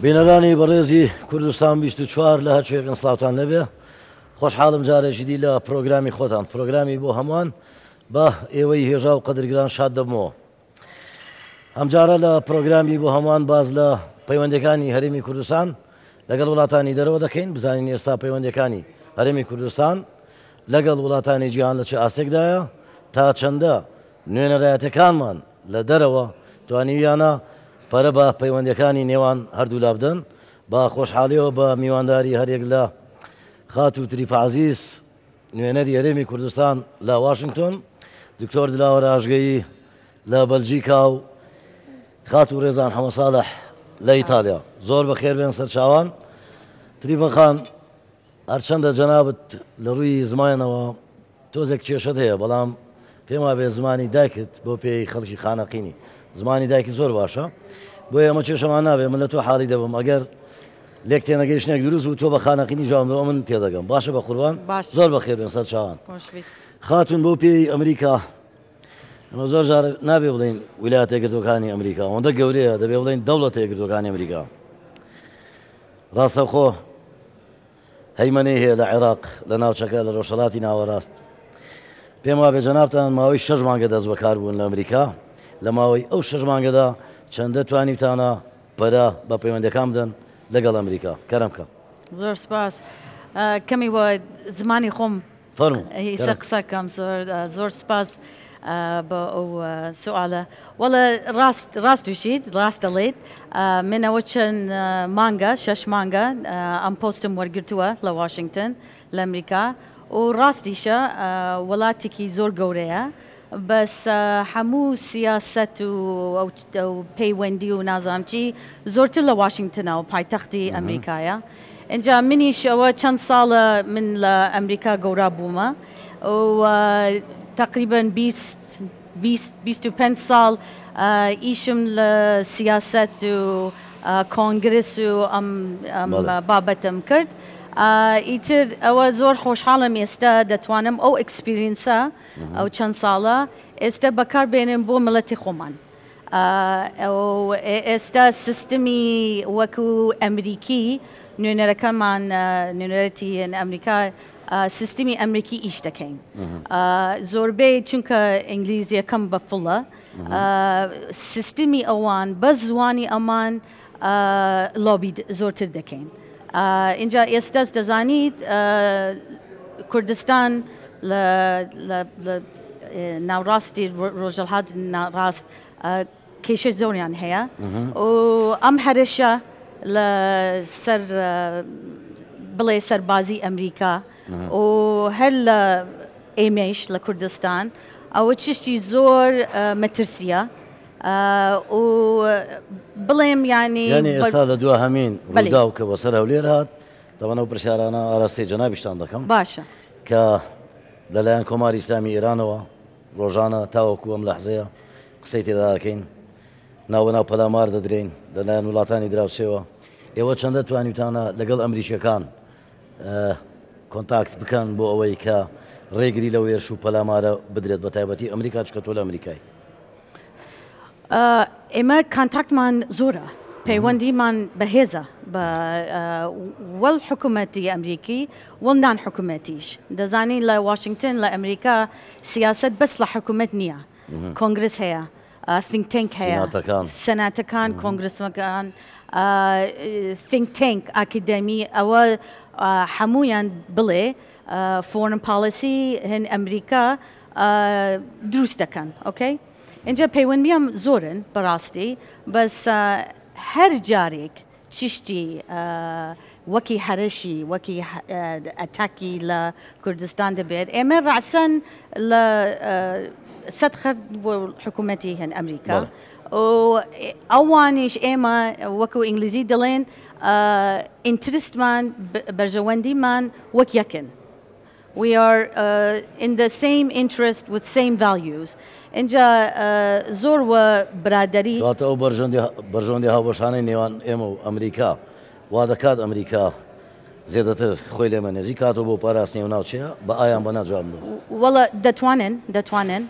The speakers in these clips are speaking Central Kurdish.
بینەرانی بەڕێزی کوردستان 24 لە هەرچێکن سلااوان لەبێ خۆشحاڵم جارێکی دی لە پرۆگرامی خۆتان پرۆگرامی بۆ هەمووان بە ئێوەی هێژا و قەدرگران شاد دەبمەوە. ئەمجارە لە پرۆگرامی بۆ هەمووان باز لە پەیوەندەکانی هەرێمی کوردستان لەگەڵ وڵاتانی دەرەوە دەکەین بزانین ئێستا پەیوەندەکانی هەرێمی کوردستان لەگەڵ وڵاتانی جیهان لە چه ئاستێکدایە تا چەندە نوێنەرایەتەکانمان لە دەرەوە توانیویانە پەرە بە پەیوەندەکانی نێوان هەردوو لابدەن بە خۆشحاڵیەوە بە میوانداری هەرێک لە خات و تریف عەزیز نوێنەری هەرێمی کوردستان لە واشنگتن دکتۆر دلاوەر ئاژگەیی لە بەلجیکا و خات و ڕێزان حەمە ساڵح لە ئیتالیا زۆر بەخێر بێن سەرچاوان تریفەخان هەرچەندە جەنابەت لە ڕووی زمانەوە تۆزێک کێشت هەیە بەڵام پێم وابێ زمانی دایکت بۆ پێی خەڵکی خانەقینی زمانی دایکی زۆر باشە بۆیە ئەمە کێشەمان نابێ من لە تۆ حاڵی دەبم ئەگەر لێک تێنەگەیشتێک دروست و تۆ بە خانەقینی جوامەوە من تێدەگەم باشە بە قوربان زۆر بەخێر بێن سەرچاوان خاتون بۆ پێی ئەمریکا ئەمە زۆر جار نابێ بڵین ویلایەتە یەکگرتوەکانی ئەمریکا ئەوەندە گەورەیە دەبێ بڵین دەوڵەتە یەکگرتوەکانی ئەمریکا ڕاستەوخۆ هەیمەنەی هەیە لە عێراق لە ناوچەکە لە ڕۆژهەڵاتی ناوەڕاست پێم وابێ جەنابتان ماوەی 6 مانگە دەست بەکار بوون لە ئەمریکا لە ماوەی ئەو 6 مانگەدا چەندە توانیتانە پەرە بە پەیوەندەکان بدەن لەگەڵ ئەمریکا کەرەم کە زۆر سپاس کەمی وە زمانی خۆم ئیسە قسەکەم زۆر سپاس بە ئەو سوالە وەڵە ڕاست وشید ڕاست دەڵێت منەوە چەند مانگە 6 مانگە ئەم پۆستم وەرگرتووە لە واشنگتن لە ئەمریکا و ڕاستیشە وڵاتێکی زۆر گەورەیە بەس هەموو سیاست و پەیوەندی و نازانم چی زۆرتر لە واشنگتنە و پایتەختی ئەمریکایە اینجا منیش ئەوە چەند ساڵە من لە ئەمریکا گەورە بوومە و تقریبا 25 ساڵ ئیشم لە سیاست و کۆنگرس و ئەم بابەتم کرد ئیتر ئەوە زۆر خۆشحاڵم ئێستا دەتوانم ئەو ئەکسپیرینسە ئەو چەند ساڵە ئێستا بەکار بێنم بۆ مڵەتی خۆمان ئێستا سیستمی وەکو ئەمریکی نوێنەرەکەمان نوێنەرەتی ئەمریکا سیستمی ئەمریکی ئیش دەکەین زۆربەی چونکە ئینگلیزیەکەم بە فڵە سیستمی ئەوان بە زوانی ئەمان لۆبی زۆرتر دەکەین اینجا ئێستاس دەزانیت کوردستان لە ناوڕاستی ڕۆژهەڵات ناڕاست کێشە زۆریان هەیە و ئەم هەرشە لە سەر بڵێ سەربازی ئەمریکا و هەر لە ئێمەش لە کوردستان ئەوە چشتی زۆر مەترسیە و بڵێم ینی ئێستا لە دووە هەمین ڕوودا و کە بەسەر هەولێر هات دەبەنەوە پرسیارانە ئاراستی جەنابیشتان دەکەم باشە کە لەلایەن کۆماری ئیسلامی ئێرانەوە ڕۆژانە تاوەکو ئەم لەحزەیە قسەی تێدا دەکەین ناوە ناو پەلامار دەدرێن لەلایەن وڵاتانی دراوسێەوە ئێوە چەندە توانیتانە لەگەڵ ئەمریکیەکان کۆنتاکت بکەن بۆ ئەوەی کە ڕێگری لە وێرش و پەلامارە بدرێت بە تایبەتی ئەمریکا چکە تۆ لە ئەمریکای ئێمە کانتاکتمان زۆرە پەیوەندیمان بەهێزە بە وەڵ حکوومەتی ئەمریکی وەڵ نان حکوومەتیش دەزانین لە واشنگتن لە ئەمریکا سیاست بەس لە حکوومەت نییە کۆنگرس هەیە think tank هەیە سەناتەکان کۆنگرسمەکان think tank ئاکیدەمی ئەوە هەمویان بڵێ foreign policy هەن ئەمریکا دروست دەکەن ئۆکەی اینجا پەیوەندیام زۆرن بەڕاستی بەس هەر جارێک چشتی وەکی هەرشی وەکی ئەتاکی لە کوردستان دەبێت ئێمە ڕاسەن لە سەد خەرد بۆ حکوومەتی هەن ئەمریکا ئەوانیش ئێمە وەکو ئینگلیزی دەڵێن ئینترستمان بەرژەوەندیمان وەک یەکن we are in the same interest with same values اینجا زۆر وە برادەری دواتە ئەو بەرژەوەندی هاوبەشانەی نێوان ئێمە و ئەمریکا وا دەکات ئەمریکا زێدەتر خۆی لێمە نێزی کاتەوە بۆ پاراستنی و ناوچەیە بە ئایان بە ناجواب وەڵە دەتوانن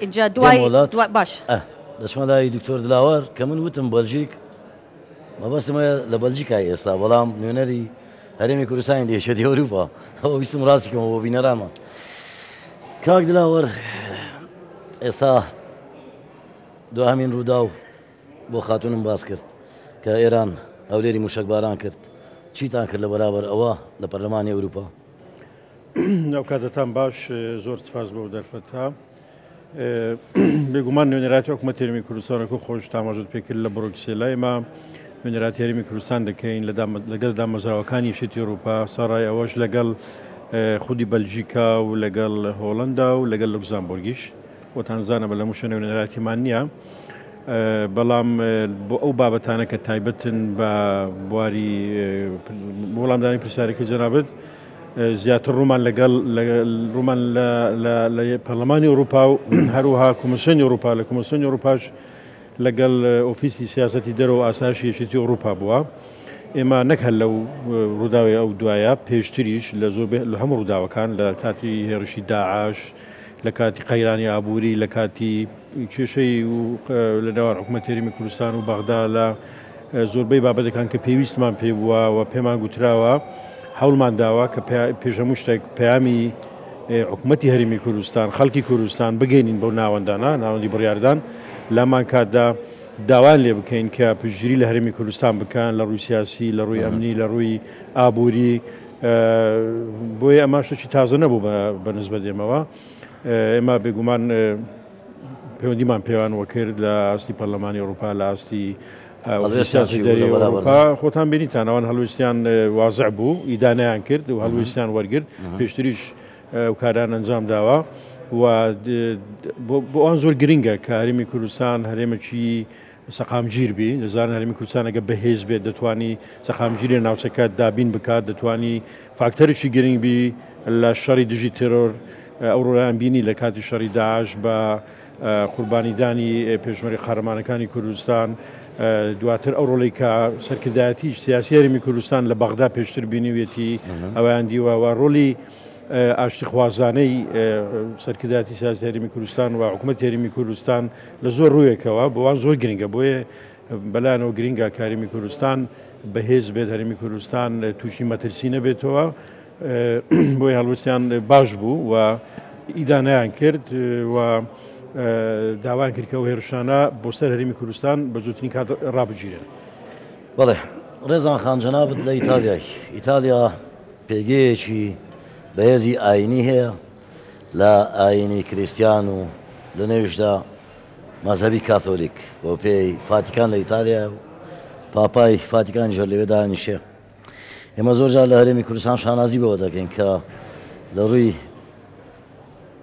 اینجا دوای باش دەچمە لای دکتۆر دلاوەر کە من وتم بەلژیک ما بس ما لبلجيكا ئێستا بەڵام نوێنەری هەرێمی کوردستانی دێشێتی ئەوروپا ئەوە ویستم ڕاستیکەمەوە بۆ بینەرانمان کاک دلاوەر ئێستا دوهەمین ڕوودا و بۆ خاتونم باس کرد کە ئێران هەولێری موشکباران کرد چیتان کرد لە بەرابەر ئەوە لە پەرلەمانی ئەوروپا؟ ئەو کاتتان باش زۆر سپاس بۆ دەرفەتها بێگومان نوێنەراتی حکوومەت هەرێمی کوردستانەکە خۆش تاماژت پێکرد لە بڕۆکسێلای ئێمە نوێنەراتی هەرێمی کوردستان دەکەین لەگەڵ دامەزراوەکانی یەکێتی ئەوروپا ساڕای ئەوەش لەگەڵ خودی بەلژیکا و لەگەڵ هۆڵەندا و لەگەڵ لوکزامبۆرگیش بۆتانزانە بە لە موشە نوێنەراتیمان نییە بەڵام بۆ ئەو بابەتانە کە تایبەتن بە بواری وەڵامدانی پرسیارێکی جەنابەت زیاتر ڕوومان لەگەڵ ڕوومان لە پەرلەمانی ئەوروپا و هەروەها کۆمسیۆنی ئەوروپا لە کۆمسیۆنی ئەوروپاش لەگەڵ ئۆفیسی سیاسەتی دەرەوە ئاساشی یەکێتی ئەوروپا بووە ئێمە نەک هەر لەو ڕووداوی ئەو دوایە پێشتریش لە هەموو ڕووداوەکان لە کاتی هێرشی داعاش لە کاتی قەیرانی ئابووری لە کاتی کێشەی لە نێوان حکوومەت هەرێمی کوردستان و بەغدا لە زۆربەی بابەتەکان کە پێویستمان پێ بووە و پێمان گوتراوە هەوڵمان داوە کە پێشەموو شتێک پەیامی حکوومەتی هەرێمی کوردستان خەڵکی کوردستان بگەینین بەو ناوەندانە ناوەندی بڕیاردان لامان کاتدا داوان لێ بکەین کە پشتگیری لە هەرێمی کوردستان بکەن لە ڕووی سیاسی لە ڕووی ئەمنی لە ڕووی ئابووری بۆیە ئەمە شتێکی تازە نەبوو بەنسبەت ئێمەوە ئێمە بێگومان پەیوەندیمان پێوانەوە کرد لە ئاستی پەرلەمانی ئەوروپا لە ئاستی سیاسی دەری ئەوروپا خۆتان بینیتانەوەن هەڵویستیان وازع بوو ئیدانیان کرد و هەڵویستیان وەرگرت پێشتریش ئەو کاران ئەنجام داوە و بۆ ئەوان زۆر گرنگە کە هەرێمی کوردستان هەرێمێکی سەقامگیر بی دەزانن هەرێمی کوردستان ئەگە بەهێز بێت دەتوانی سەقامگیری ناوچەکە دابین بکات دەتوانی فاکتەرێکی گرنگ بی لە شەڕی دژی تێرۆر ئەو ڕۆیان بینی لە کاتی شەڕی داعش بە قوربانیدانی پێشمەری قەهرەمانەکانی کوردستان دواتر ئەو ڕۆڵی کە سەرکردایەتی سیاسی هەرێمی کوردستان لە بەغدا پێشتر بینیوێتی ئەویان دیوە ڕۆلی ئاشتی خوازانەی سەرکردایەتی سیاسی هەرێمی کوردستان و حکوومەت هەرێمی کوردستان لە زۆر ڕوویەکەوە بۆوان زۆر گرنگە بۆیە بەلایەنەوە گرنگە کە هەرێمی کوردستان بەهێز بێت هەرێمی کوردستان تووشی مەترسی نەبێتەوە بۆی هەڵویستیان باش بوو و ئیدانیان کرد و داوان کرد کە ئەو هێرشانە بۆ سەر هەرێمی کوردستان بە زووترین کات ڕابگیرن. بەڵێ ڕێزان خان جەنابەت لە ئیتالیا پێگەیەکی بەهێزی ئاینی هەیە لە ئاینی کریستیان و لە نێویشدا مەزهەبی کاتۆلیک بۆ پێی فاتیکان لە ئیتالیا و پاپای فاتیکانی ژەر لەوێ دانیشێ ئێمە زۆر جار لە هەرێمی کوردستان شانازی بەوە دەکەین کە لە ڕووی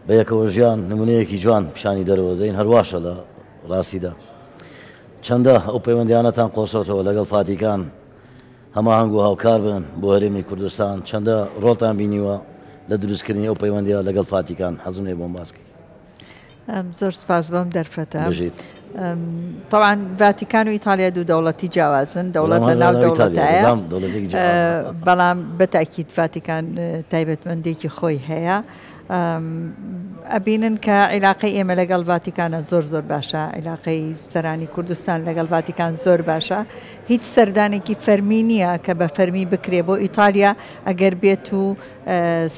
بە یەکەوە ژیان نمونەیەکی جوان پیشانی دەرەوە دەین هەرواشە لە ڕاستیدا چەندە ئەو پەیوەندیانەتان قۆسەوە لەگەڵ فاتیکان هەماهەنگ و هاوکار بن بۆ هەرێمی کوردستان چەندە ڕۆڵتان بینیوە لە دروستکردنی ئەو پەیوەندیە لەگەڵ فاتیکان حەزم لێ بۆم باسکەی. زۆر سپاس بەم دەرفەتە طبعا ڤاتیکان و ئیتالیا دوو دەوڵەتی جیاوازن دەوڵەت لە ناو دەوڵەتایە بەڵام بەتاکید ڤاتیکان تایبەتمەندێکی خۆی هەیە ئەبینن کە عیلاقەی ئێمە لەگەڵ ڤاتیکانە زۆر باشە عیلاقەی سەرانی کوردستان لەگەڵ ڤاتیکان زۆر باشە هیچ سەردانێکی فەرمی نییە کە بە فەرمی بکرێ بۆ ئیتالیا ئەگەر بێت و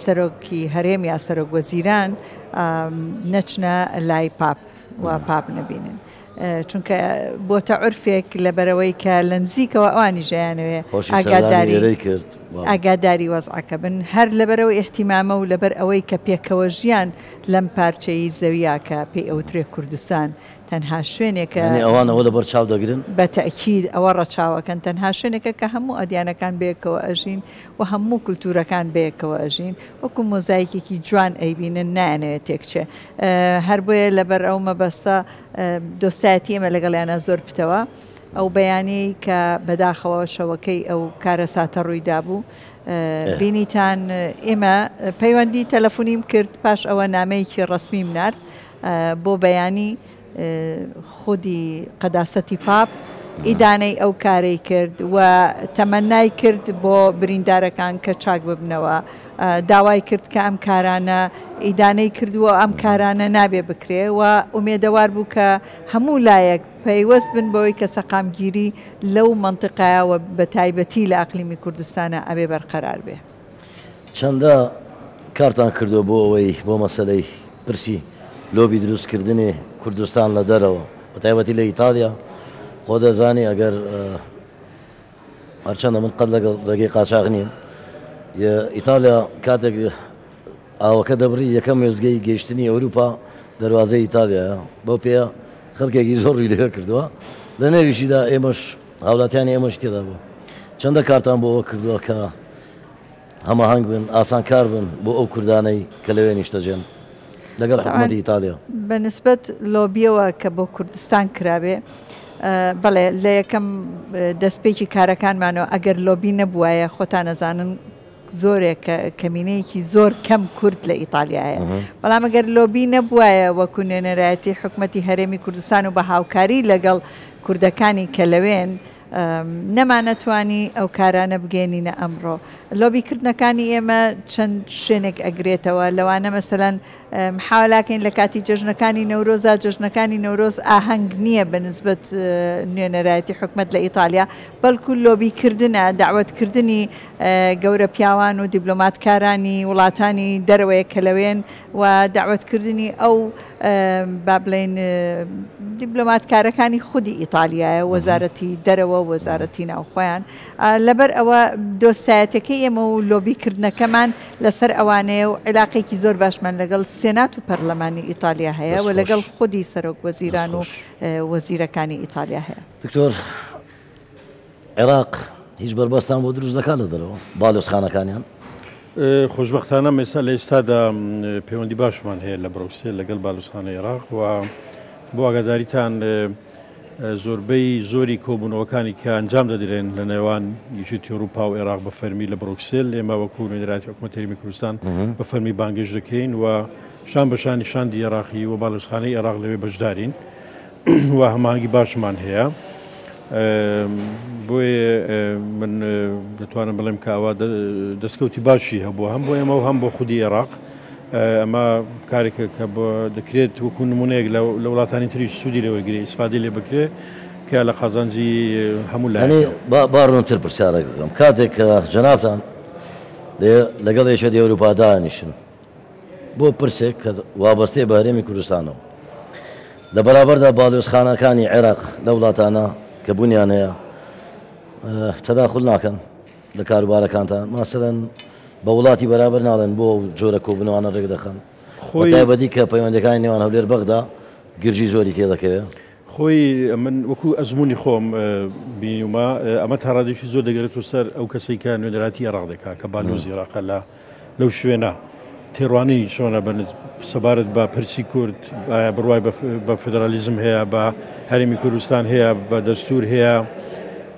سەرۆکی هەرێم یا سەرۆک وەزیران نەچنە لای پاپ و پاپ نەبینن چونکە بۆتە عورفێک لەبەرەوەی کە لە نزیکەوە ئەوانی ژیانەوێ ئاگاداری وەزعەکە بن هەر لەبەرەوەی احتیمامە و لەبەر ئەوەی کە پێکەوە ژیان لەم پارچەی زەویە کە پێی ئەوترێ کوردستان تەنها شوێنێکە ئەوانەوە لەبەر چاو دەگرن بە تەئکید ئەوە ڕەچاوەکەن تەنها شوێنێکە کە هەموو ئەدیانەکان بەیەکەوە ئەژین و هەموو کولتورەکان بەیەکەوە ئەژین وەکو مۆزایکێکی جوان ئەیبینن نایەنەوێت تێکچێ هەر بۆیە لەبەر ئەو مەبەستە دۆستایەتی ئێمە لەگەڵیانە زۆر پتەوە ئەو بەیانەی کە بەداخەوە شەوەکەی ئەو کارە ساتە ڕوویدا بوو بینیتان ئێمە پەیوەندی تەلەفۆنیم کرد پاش ئەوە نامەیەکی ڕەسمیم نارد بۆ بەیانی خودی قەداسەتی پاپ ئیدانەی ئەو کارەی کرد و تەمەنای کرد بۆ بریندارەکان کە چاک ببنەوە داوای کرد کە ئەم کارانە ئیدانەی کردووە ئەم کارانە نابێ بکرێ و ئومێدەوار بوو کە هەموو لایەک پەیوەست بن بەوەی کە سەقامگیری لەو منطقەیەوە بە تایبەتی لە ئەقلیمی کوردستانە ئەبێ بەرقەرار بێ. چەندە کارتان کردو بۆ ئەوەی بۆ مەسەلەی پرسی لۆبی دروستکردنی کوردستان لە دەرەوە بە تایبەتی لە ئیتالیا خۆ دەزانی ئەگەر هەرچەندە من قەت لەگەڵ ڕێگەی قاچاغ نیم ئیتالیا کاتێک ئاوەکە دەبڕی یەکەم وێزگەی گەیشتنی ئەوروپا دەواازەی ئیتالیایە بۆ پێ خەڵکێکی زۆری لێ کردووە لە نێویشیدا ئێمەش هاوڵاتیانی ئێمەش تێدا بوو چەندە کارتان بۆ ئەوە کردووە کە هەماهنگ بن ئاسان کار بن بۆ ئەو کوردانەی کە لەوێ نیشتەجێن لەگەڵ حکوومەتی ئیتالیا بەنسبەت لۆبیەوە کە بۆ کوردستان کرابێ بەڵێ لە یەکەم دەستپێکی کارەکانمانەوە ئەگەر لۆبی نەبووایە خۆتان نەزانن زۆرێک کەمینەیەکی زۆر کەم کورد لە ئیتالیایە بەڵام ئەگەر لۆبی نەبووایە وەکو نوێنەرایەتی حکوومەتی هەرێمی کوردستان و بە هاوکاری لەگەڵ کوردەکانی کە لەوێن نەمانەتوانی ئەو کارانە بگەێنینە ئەمڕۆ لۆبیکردنەکانی ئێمە چەند شوێنێک ئەگرێتەوە لەوانە مەسەلەن حاولاکەین لە کاتی جەژنەکانی نەورۆزا جەژنەکانی نەورۆز ئاهەنگ نییە بەنسبەت نوێنەرایەتی حکومەت لە ئیتالیا بەڵکو لۆبیکردنە داوەتکردنی گەورە پیاوان و دیبلۆماتکارانی وڵاتانی دەرەوەیە کە لەوێن و داوەتکردنی ئەو با بڵێن دیبلۆماتکارەکانی خودی ئیتالیایە وەزارەتی دەرەوە وەزارەتی ناوخۆیان لەبەر ئەوە دۆستایەتەکەی ئێمە و لۆبیکردنەکەمان لەسەر ئەوانەیە و عێلاقێکی زۆر باشمان لەگەڵ سێنات و پەرلەمانی ئیتالیا هەیە و لەگەڵ خودی سەرۆک وەزیران و وەزیرەکانی ئیتالیا هەیە. دکتۆر عێراق هیچ بەربەستان بۆ دروست دەکات لە دەرەوە باڵۆزخانەکانیان خۆشببختانە ئێستا لە ئێستادا پەیوەندی باشمان هەیە لە بڕوسێ لەگەڵ باڵوسخانە عێراق و بۆ ئاگاداریتان زۆربەی زۆری کۆبوونەوەکانی کە ئەنجام دەدرێن لە نێوان یەکێتی ئەوروپا و عێراق بە فەرمی لە بڕۆکسل ئێمە وەکو نوێنەراتی حکوومەتی هەرێمی کوردستان بە فەرمی بانگێژ دەکەین و شان بەشانی شاندی عێراقی و باڵوسخانەی عێراق لەوێ بەشدارین و هەماهەنگی باشمان هەیە بۆیە من دەتوانم بڵێم کاوا دەستکەوتی باشی هەبووە هەم بۆ ئێمە و هەم بۆ خودی عێراق ئەمە کارێکە کە دەکرێت وەکو نمونەیەک لە وڵاتانی تریش سوودی لەوەگیری ئیسفادی لێ بکرێ کە لە قازانجی هەموو لای باڕۆنتر پرسیارەکەم کاتێک کە جەنابتان لەگەڵ یەکێتی ئەوروپا دانیشن بۆ پرسێک کە وابەستەی بە هەرێمی کوردستانەوە لە بەرابەردا باڵۆزخانەکانی عێراق لە وڵاتانە کە بوونیان هەیە تەداخل ناکەن لە کاروبارەکانتان ماسەرەن بە وڵاتی بەرابەر ناڵێن بۆ جۆرە کۆبنەوانە ڕێک دەخەن تایبەتی کە پەیوەندەکانی نێوان هەولێر بەغدا گرژی زۆری تێدەکەوێت خۆی من وەکو ئەزمموی خۆم بینیومە ئەمە تاڕادێکی زۆر دەگەرێت و سەر ئەو کەسێک کە نوێنەراتی عێراق دەکات کە باڵۆزی عێراق لەو شوێنە تێڕوانی چۆنە سەبارەت بە پرسی کورد بڕوای بە فدرالیزم هەیە بە هەرێمی کوردستان هەیە بە دەستور هەیە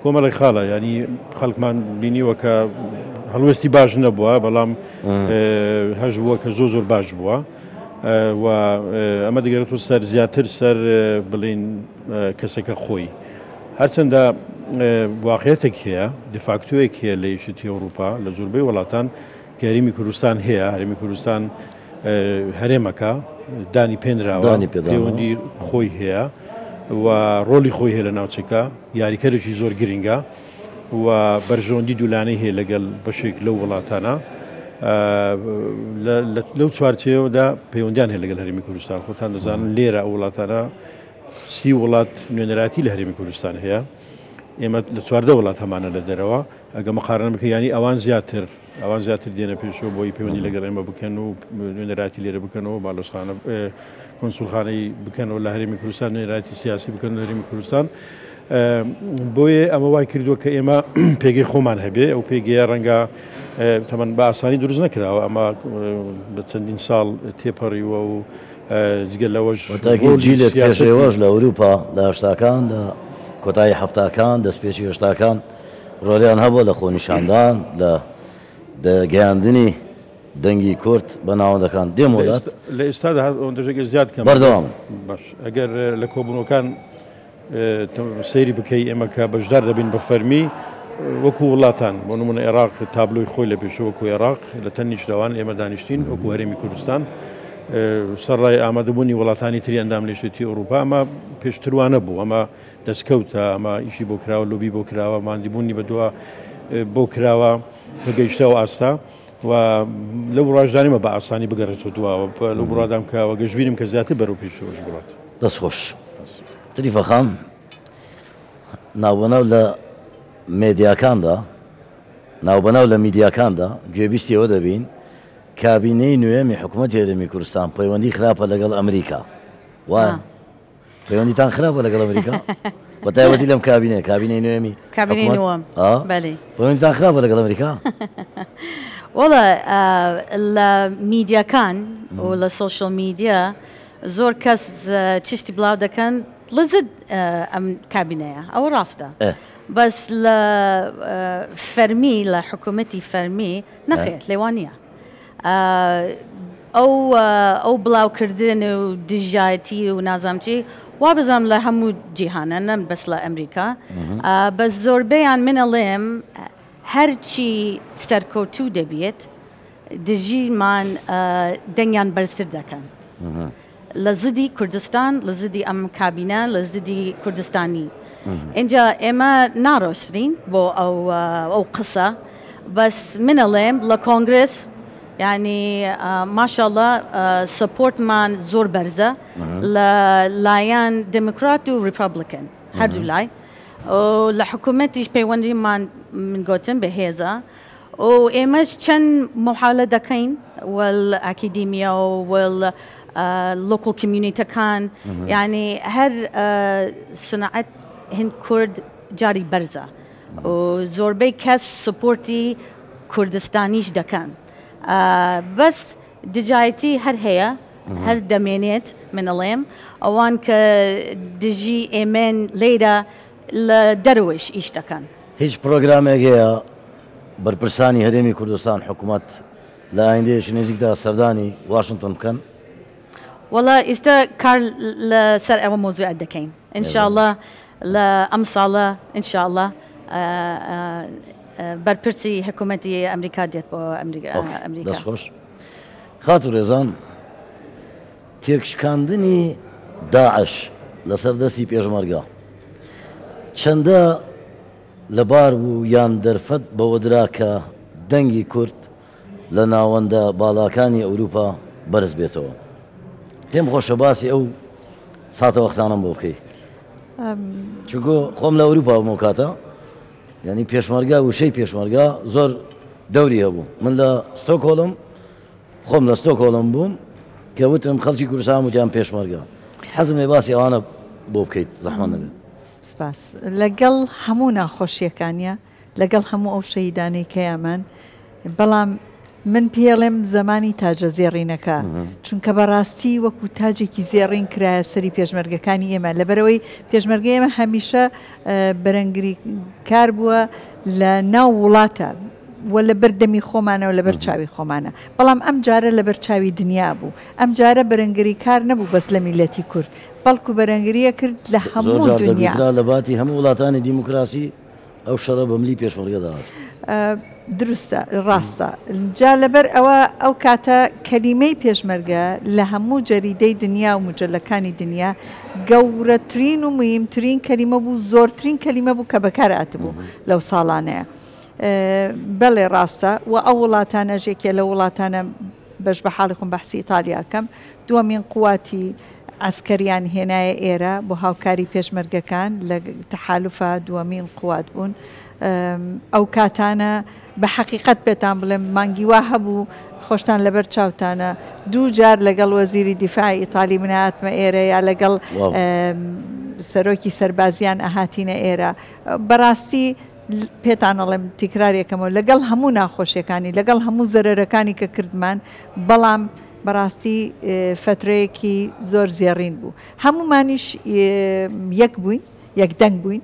کۆمەڵی خاڵە ینی خەڵکمان بینیوە کە هەڵوێستی باش نەبووە بەڵام هەژ بووە کە زۆر باش بووە و ئەمە دەگەرێت سەر زیاتر سەر بڵین کەسێکە خۆی هەرچەندە واقعەتێک هەیە دفاکتۆیەک هەیە لە یەکێتی ئەوروپا لە زۆربەی وڵاتان کە هەرێمی کوردستان هەیە هەرێمی کوردستان هەرێمەکە دانی پێنراوە پەیوەندی خۆی هەیە و ڕۆلی خۆی هەیە لە ناوچەکە یاریکەرێکی زۆر گرنگە و بەرژەوەندی دوولانەی هەیە لەگەڵ بەشێک لەو وڵاتانە لەو چوارچەوەدا پەیوەندیان هەیە لەگەڵ هەرێمی کوردستان خۆتان دەزانن لێرە ئەو وڵاتانە 30 وڵات نوێنەراتی لە هەرێمی کوردستان هەیە ئێمە لە 14 وڵات هەمانە لە دەرەوە ئەگە مەقارنە بکە ینی ئەوان زیاتر دێنە پێشەوە بۆی پەیوەندی لەگەڵ ئێمە بکەن و نوێنەراتی لێرە بکەنەوە باڵۆزخانە کۆنسولخانەی بکەنەوە لە هەرێمی کوردستان نوێنەراتی سیاسی بکەن لە هەرێمی کوردستان بۆیە ئەمە وای کردووە کە ئێمە پێگەی خۆمان هەبێ ئەو پێگەیە ڕەنگە تەمەەن بە ئاسانی دروست نەکراوە ئەمە بە چەندین ساڵ تێپەڕیوە و جگەل لەوەش پێشێوەش لە ئەوروپا لە هەشتاکان لە کۆتایی هەفتاکان دەستپێکی هێشتاکان ڕۆلیان هەبووە لە خۆنیشاندان لە گەیاندنی دەنگی کورد بە ناوەندەکان دێم وڵات لە ئێستادا ئەوەندەژێکی زیاد کەم بەردەوام باش ئەگەر لە کۆبوونەکان سەیری بکەی ئێمە کە بەشدار دەبین بە فەرمی وەکو وڵاتان بۆ نمونە عێراق تابلۆی خۆی لە پێشەوە وەکو عێراق لە تەنیشتەوان ئێمە دانیشتین وەکو هەرێمی کوردستان سەرڕای ئامادەبوونی وڵاتانی تری ئەندام لە یەکێتی ئەوروپا ئەمە پێشتروانە بوو، ئەمە دەستکەوتە، ئەمە ئیشی بۆ کراوە، لۆبی بۆ کراوە، مادیبوونی بەدووە بۆ کراوە کە گەیشتەوە ئاستا و لەو ڕۆژدانیمە بە ئاسانی بگەڕێتەوە دواوە لەو بڕادام کەوە گەشتبیرم کە زیاتر بەرەو پێشەوەش بڕات. دەستخۆش تریفە خام ناوبەناو لە مێدیاکاندا ناوبەناو لە میدیاکاندا گوێبیستیەوە دەبین کابینەی نوێمی حکوومەت هێرمی کوردستان پەیوەندی خراپە لەگەڵ ئەمریکا وایە پەیوەندیتان خراپە لەگەڵ ئەمریکا بە تایبەتی لەم کابینەی نوێمی پەیوەندیتان خراپە لەگەڵ ئەمریکا؟ وەڵا لە میدیاکان و لە سۆشیال میدیا زۆر کەس چشتی بڵاو دەکەن لەزت ئەم کابینەیە ئەوە ڕاستە بەس لە فەرمی لە حکوومەتی فەرمی نەخێت لێوانە ئەو بڵاوکردن و دژایەتی و نازانچی وا بزانم لە هەموو جیهانە نەم بەس لە ئەمریکا بەس زۆربەیان منەڵێم هەرچی سەرکەوتوو دەبێت دژیمان دەنگیان بەرزتر دەکەن لە زدی کوردستان لە زدی ئەم کابینە لە زدی کوردستانی اینجا ئێمە ناڕۆسترین بۆ ئەو قسە بەس منەڵێم لە کۆنگرس یعنی ماشاءالله سپۆرتمان زۆر بەرزە لە لایەن دموکرات و ریپابلیکن هەردوو لای لە حکوومەتیش پەیوەندیمان من گوتم بەهێزە و ئێمەش چەند محاولە دەکەین وەل ئاکیدیمیا و وەل لۆکل کمیونیتەکان یعنی هەر سنعەت هند کورد جاری بەرزە و زۆربەی کەس سپۆرتی کوردستانیش دەکەن بەس دژایەتی هەر هەیە هەر دەمێنێت منەڵێم ئەوان کە دژی ئێمەن لێرە لە دەروەش ئیش دەکەن. هیچ پرۆگرامێک هەیە بەرپرسانی هەرێمی کوردستان حکوومەت لە ئایندەیەکی نزیکدا سەردانی واشنگتن بکەن؟ وەڵا ئێستا کار لەسەر ئەوە مۆزوعات دەکەین ئینشاءالله لە ئەم ساڵە ئینشاءالله بەرپرسی حکوومەتی ئەمریکا دێت بۆ ئەمریکا. دەستخۆش خات و ڕێزان تێکشکاندنی داعش لەسەر دەستی پێشمەرگە چەندە لەبار بوو یان دەرفەت بەوە درا کە دەنگی کورد لە ناوەندە باڵاکانی ئەوروپا بەرز بێتەوە. پێم خۆشە باسی ئەو ساتە وەختانم بۆ بکەی چونکە خۆم لە ئەوروپا بووم کاتە یعنی پێشمەرگا وشەی پێشمەرگا زۆر دەوری هەبوو من لە ستۆکۆڵم خۆم لە ستۆکۆڵم بووم کە وتم خەڵکی کوردستان وتیان پێشمەرگا حەزم لێ باسی ئەوانە بۆ بکەیت زەحمەت نەبێت. سپاس لەگەڵ هەموو ناخۆشیەکانیە لەگەڵ هەموو ئەو شەهیدانەی کەیامان بەڵام من پێڵێم زمانی تاجە زێڕینەکە چونکە بەڕاستی وەکو تاجێکی زێڕین کرایە سەری پێشمەرگەکانی ئێمە لەبەرەوەی پێشمەرگە ئێمە هەمیشە بەرەنگری کار بووە لە ناو وڵاتە وە لە بەردەمی خۆمانە و لە بەر چاوی خۆمانە بەڵام ئەم جارە لە بەر چاوی دنیا بوو ئەم جارە بەرەنگری کار نەبوو بەس لە میلەتی کورد بەڵکو بەرەنگریە کرد لە هەموو دنیا لە باتی هەموو وڵاتانی دیموکراسی ئەو شەڕە بەملی پێشمەرگەداوات. دروستە ڕاستە جا لەبەر ئەوە ئەو کاتە کەلیمەی پێشمەرگە لە هەموو جەریدەی دنیا و مجللەکانی دنیا گەورەترین و مهمترین کەلیمە بوو زۆرترین کەلیمە بوو کە بەکارات بوو لەو ساڵانەیە. بەڵێ ڕاستە و ئەو وڵاتانە ژێکێ لە وڵاتانە بەش بە حاڵی خۆم بەحسی ئیتالیاکەم دووەمین قواتی عسکەریان هێنایە ئێرە بۆ هاوکاری پێشمەرگەکان لە تەحالوفە دووەمین قوات بوون. ئەو کاتانە بە حەقیقەت پێتان بڵێم مانگی وا هەبوو خۆشتان لەبەر چاوتانە دوو جار لەگەڵ وەزیری دیفاعی ئیتالی مناتمە ئێرە یا لەگەڵ سەرۆکی سەربازیان ئەهاتینە ئێرە بەڕاستی پێتان ئەڵێم تیکرارێکەمەوە لەگەڵ هەموو ناخۆشیەکانی لەگەڵ هەموو زەرەرەکانی کە کردمان بەڵام بەڕاستی فترەیەکی زۆر زێڕین بوو هەمومانیش یەک بووین یەکدەنگ بووین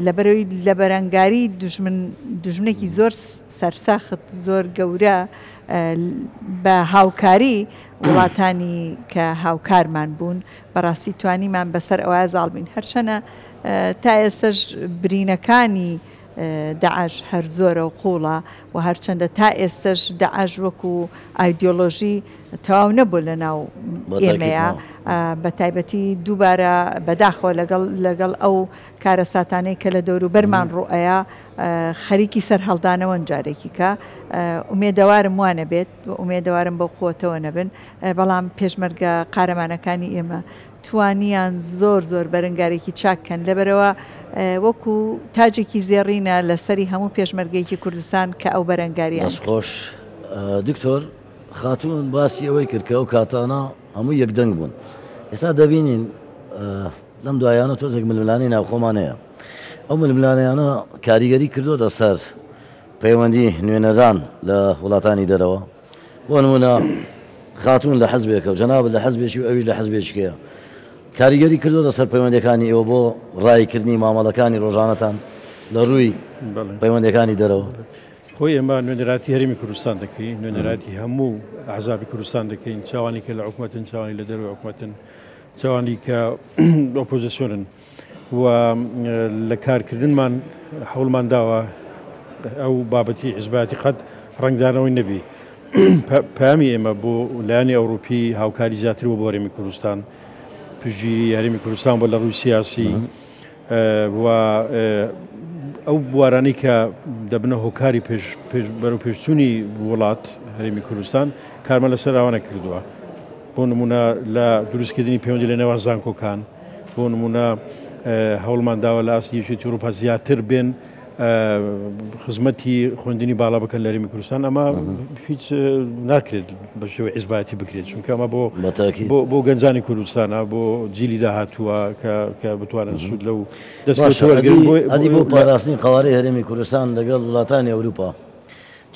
لەبەرەوەی لە بەرەنگاری دوژمنێکی زۆر سەرسەخت زۆر گەورە بە هاوکاری وڵاتانی کە هاوکارمان بوون بەڕاستی توانیمان بەسەر ئەوە زاڵبین هەرچەنە تا ئێستش برینەکانی داعش هەر زۆرە و قوڵە و هەرچەندە تا ئێستش داعش وەکو ئایدۆلۆژی تەواو نەبوو لە ناو ئێمەیە بە تایبەتی دووبارە بەداخەوە لەگەڵ ئەو کارە ساتانەی کە لە دەوروبەرمان ڕوئەیە خەریکی سەر هەڵدانەوە جارێکی کە ئومێدەوارم وانە بێت و ئومێدەوارم بەو قوتەوە نەبن بەڵام پێشمەرگە قارەمانەکانی ئێمە توانیان زۆر بەرەنگارێکی چاککەن لەبەرەوە وەکو تاجێکی زێڕینە لەسەری هەموو پێشمەرگەیەکی کوردستان کە ئەو بەرەنگاریان خۆش دکتۆر خاتون باسی ئەوەی کرد کە ئەو کاتانە هەموو یەکدەنگ بوون ئێستا دەبینین لەم دوایانە تۆزێک ململانی ناوخۆمانەیە ئەو ململانیانە کاریگەری کردوتە سەر پەیوەندی نوێنەران لە وڵاتانی دەرەوە بۆ نمونە خاتون لە حەزبێکە و جەناب لە حەزبێکی و ئەویش لە حەزبێکیە کاریگەری کردوتە سەر پەیوەندەکانی ئێوە بۆ ڕایکردنی مامەڵەکانی ڕۆژانەتان لە ڕووی پەیوەندەکانی دەرەوە خۆی ئێمە نوێنەراتی هەرێمی کوردستان دەکەین نوێنەراتی هەموو ئەحزابی کوردستان دەکەین چاوانی کە لە حکومەتن چاوانی لە دەروی حکومەتن چاوانی کە ئۆپۆزیسیۆنن و لە کارکردنمان هەوڵمان داوە ئەو بابەتی حیزباتی قەت ڕنگدانەوەی نەبی پامی ئێمە بۆ لایەنی ئەوروپی هاوکاری زیاتر بۆ هەرێمی کوردستان پشتگیری هەرێمی کوردستان بۆ لە ڕووی سیاسی و ئەو بوارانەی کە دەبنە هۆکاری بەرەو پێشچوونی وڵات هەرێمی کوردستان کارمە لەسەر ئەوانە کردووە بۆ نمونە لە دروستکردنی پەیوەندی لە نێوان زانکۆکان بۆ نمونە هەوڵمان داوە لە ئاستی یەکێتی ئەوروپا زیاتر بێن خزمەتی خوێندنی باڵا بکەن لە هەرێمی کوردستان ئەمە هیچ ناکرێت بە شێوەی حیزباتی بکرێت چونکە ئەمە بۆ گەنجانی کوردستانە بۆ جیلی داهاتووە کە بتوانن سوود لەو دەستوەرگری بۆ پاراستنی قوارەی هەرێمی کوردستان لەگەڵ وڵاتانی ئەوروپا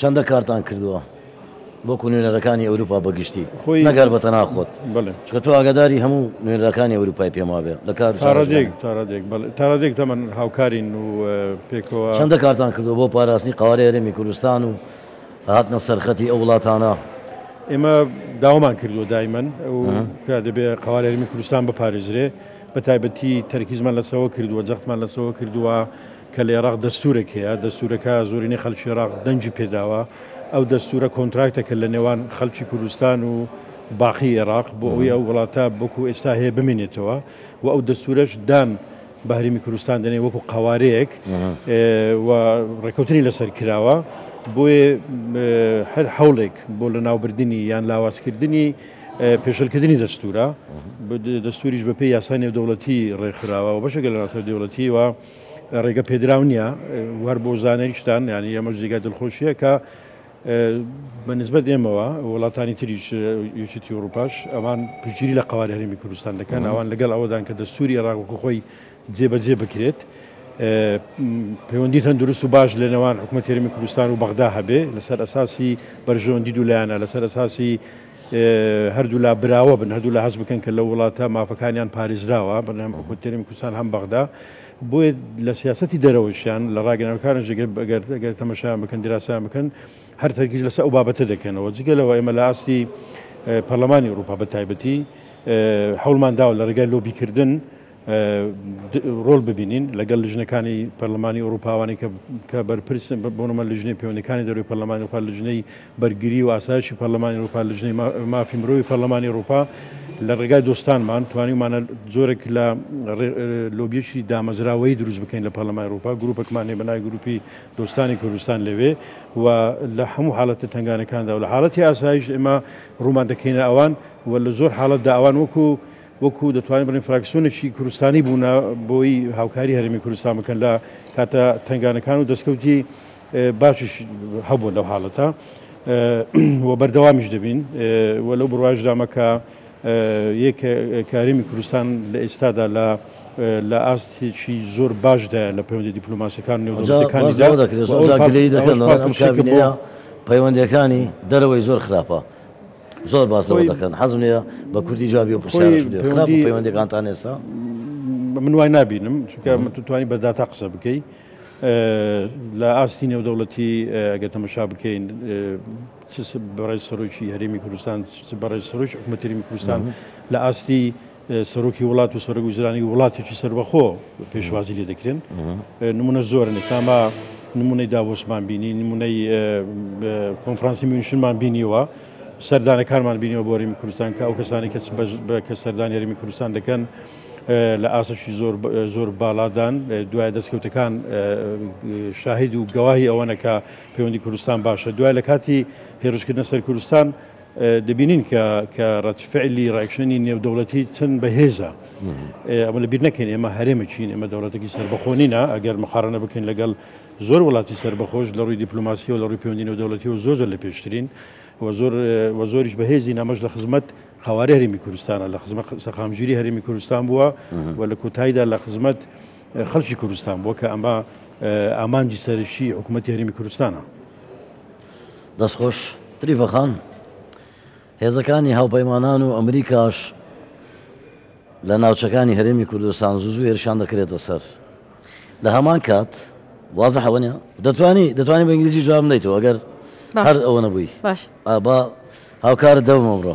چەندە کارتان کردووە بۆ نوێنەرەکانی ئەوروپا بەگشتی نەگەر بە تەناخۆت چکە تۆ ئاگاداری هەموو نوێنەرەکانی ئەوروپای پێما بێ لە کار تارادێک تەمەن هاوکارین و پێکەوە چەندە کارتان کردو بۆ پاراستنی قوارەی هەرێمی کوردستان و هاتنە سەرخەتی ئەو وڵاتانە ئێمە داوامان کردووە دایمەن کە دەبێت قوارەی هەرێمی کوردستان بپارێزرێ بە تایبەتی تەرکیزمان لەسەوە کردووە جەختمان لەسەوە کردووە کە لە عێراق دەستورێک هەیە دەستورەکە زۆرینەی خەڵکی عێراق دەنجی پێداوە ئەو دەستورە کۆنتراکتەکە لە نێوان خەڵکی کوردستان و باقی عێراق بۆ ئەوەی ئەو وڵاتە بۆکو ئێستا هەیە بمێنێتەوە و ئەو دەستورەش دان بە هەرێمی کوردستان دەنێ وەکو قوارەیەک و ڕێکەوتنی لەسەر کراوە بۆیە هەر هەوڵێک بۆ لە ناوبردننی یان لاوازکردنی پێشەلکردنی دەستورە دەستوریش بە پێی یاسای نێودەوڵەتی ڕێکخراوە و بەشێکە لە ناسەر دەوڵەتی و ڕێگە پێدراو نییە وەر بۆ زانەریشتان ینی ئەمەش جێگای دڵخۆشیە کە بەنسبەت ئێمەوە وڵاتانی تریش یەکێتی ئەوروپاش ئەوان پشتگیری لە قوارەی هەرێمی کوردستان دەکەن ئەوان لەگەڵ ئەوەدان کە دەستوری عێراق وەکو خۆی جێبەجێ بکرێت پەیوەندی تەندروست و باش لە نێوان حکوومەتی هەرێمی کوردستان و بەغدا هەبێ لەسەر ئەساسی بەرژەوەندی دوولایەنە لەسەر ئەساسی هەردوو لا براوە بن هەردوو لە حەز بکەن کە لە وڵاتە مافەکانیان پارێزراوە بەنام حکوومەتی هەرێمی کوردستان هەم بەغدا بۆیە لە سیاسەتی دەرەوەشیان لە ڕاگەنەوەکانش ئەگەر تەمەشایان بکەن دیراسایان بکەن هەر تەرکیز لەسەر ئەو بابەتە دەکەنەوە جگەلەوە ئێمە لە ئاستی پەرلەمانی ئەوروپا بە تایبەتی هەوڵمان داوە لە ڕێگای لۆبیکردن ڕۆڵ ببینین لەگەڵ لژنەکانی پەرلەمانی ئەوروپاوانی کە بەرپرسن بۆنمە لژنەی پەیوەندەکانی دەروی پەرلەمانی ئەوروپا لژنەی بەرگری و ئاسایشی پەرلەمانی ئەوروپا لژنەی مافی مرۆوی پەرلەمانی ئەوروپا لە ڕێگای دۆستانمان توانیمانە زۆرێک لە لۆبیەشی دامەزراوەی دروست بکەین لە پەرلەمانی ئەوروپا گروپێکمانێ بەناوی گروپی دۆستانی کوردستان لەوێ و لە هەموو حاڵەتە تنگانەکاندا و لە حاڵەتی ئاسایش ئێمە ڕوومان دەکەینە ئەوان و لە زۆر حاڵەتدا ئەوان وەکو دەتوانین بڵین فراکسیۆنێکی کوردستانی بوونە بۆی هاوکاری هەرێمی کوردستان بکەن لە کاتە تنگانەکان و دەستکەوتی باشش هەبوون لەو حاڵەتە و بەردەوامیش دەبین و لەو بڕواژدامەکە یەک هەرێمی کوردستان لە ئێستادا لە ئاستێکی زۆر باشدا لە پەیوەندی دیپلۆماسیەکان نێودەوڵەتەکانیدا پەیوەندیەکانی دەرەوەی زۆر خراپە زۆر باسەوە دەکەن حەزم نیە بە کوردی جوابی و پرسیارە پەیوەندەکانتان ئێستا من وای نابینم چونکە توانی بە داتا قسە بکەی لە ئاستی نێودەوڵەتی ئەگە تەمەشا بکەین بەڕێز سەرۆکی هەرێمی کوردستان بەڕێز سەرۆکی حکوومەتی هەرێمی کوردستان لە ئاستی سەرۆکی وڵات و سەرۆک وزرانی وڵاتێکی سەربەخۆ پێشوازی لێ دەکرێن نمونە زۆرن ئێستاما نمونەی داوۆسمان بینی نمونەی کۆنفرانسی میونشنمان بینیوە سەردانەکانمان بینیەوە بۆ هەرێمی کوردستان کە ئەو کەسانی کە سەردانی هەرێمی کوردستان دەکەن لە ئاسەشی زۆر باڵادان دوای دەستکەوتەکان شاهید و گەواهی ئەوەنە کە پەیوەندی کوردستان باشە دوای لە کاتی هێرشکردنە سەر کوردستان دەبینین کە ڕەتفعلی ڕێکشنی نێودەوڵەتی چەند بەهێزە ئەمە لەبیر نەکەین ئێمە هەرێمەچین ئێمە دەوڵەتێکی سەربەخۆنینە ئەگەر مقارنە بکەین لەگەڵ زۆر وڵاتی سەربەخۆش لە ڕووی دیپلۆماسی و لە ڕووی پەیوەندی نێودەوڵەتی و زۆر لە پێشترین و زۆریش بەهێزی نامەش لە خزمەت خاوەری هەرێمی کوردستانە لە خزمەت سەخامگیری هەرێمی کوردستان بووە و لە کۆتاییدا لە خزمەت خەڵکی کوردستان بووە کە ئەمە ئامانجی سەرشی حکوومەتی هەرێمی کوردستانە. دەستخۆش تریڤەخان هێزەکانی هاوپەیمانان و ئەمریکاش لە ناوچەکانی هەرێمی کوردستان زوو هێرشان دەکرێتە سەر لە هەمان کات وازە حەوەنە دەتوانی بە ئینگلیزی جواب بدەیتەوە ئەگەر هەر ئەوە نەبووی با هاوکارت دەبم ئەمڕۆ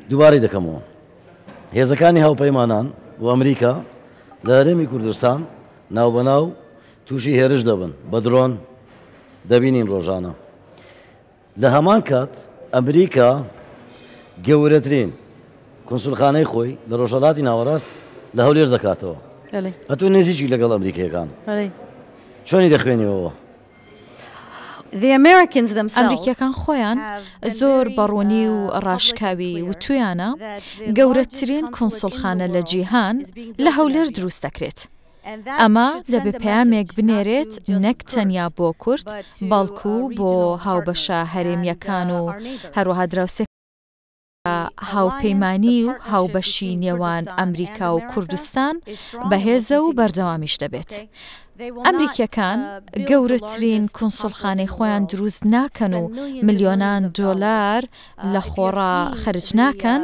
دووبارەی دەکەمەوە هێزەکانی هاوپەیمانان و ئەمریکا لە هەرێمی کوردستان ناوبەناو تووشی هێرش دەبن بە درۆن دەبینین ڕۆژانە لە هەمان کات ئەمریکا گەورەترین کۆنسولخانەی خۆی لە ڕۆژهەڵاتی ناوەڕاست لە هەولێر دەکاتەوە هەتوو نزیکی لەگەڵ ئەمریکیەکان چۆنی دەخوێنیەوە ئەمریکیەکان خۆیان زۆر بەڕوونی و ڕاشکاوی وتویانە گەورەترین کۆنسولخانە لە جیهان لە هەولێر دروست دەکرێت. ئەمە دەبێ پەیامێک بنێرێت نەک تەنیا بۆ کورد بەڵکو بۆ هاوبەشە هەرێمیەکان و هەروەها دراوسێک هاوپەیمانی و هاوبەشی نێوان ئەمریکا و کوردستان بەهێزە و بەردەوامیش دەبێت. ئەمریکیەکان گەورەترین کۆنسولخانەی خۆیان دروست ناکەن و ملیۆنان دۆلار لە خۆڕا خەرج ناکەن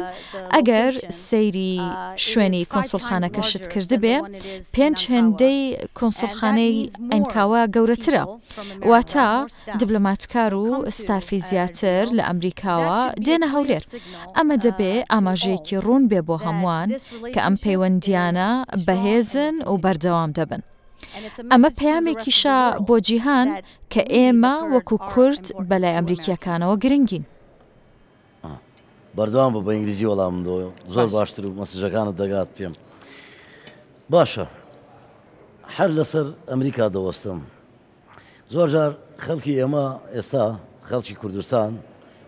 ئەگەر سەیری شوێنی کۆنسولخانەکەشت کردبێ 5 کۆنسولخانەی ئەنکاوە گەورەترە واتە دیبلۆماتکار و ستافی زیاتر لە ئەمریکاوە دێنە هەولێر ئەمە دەبێ ئاماژەیەکی ڕوون بێ بۆ هەمووان کە ئەم پەیوەندیانە بەهێزن و بەردەوام دەبن. ئەمە پەیامێکیشە بۆ جیهان کە ئێمە وەکو کورد بەلای ئەمریکیەکانەوە گرنگین. بەردەوام بە ئینگلیزی وەڵام زۆر باشتر و مەسیجەکانت دەگات پێم. باشە هەر لەسەر ئەمریکا دەوەستم. زۆر جار خەڵکی ئێمە ئێستا خەڵکی کوردستان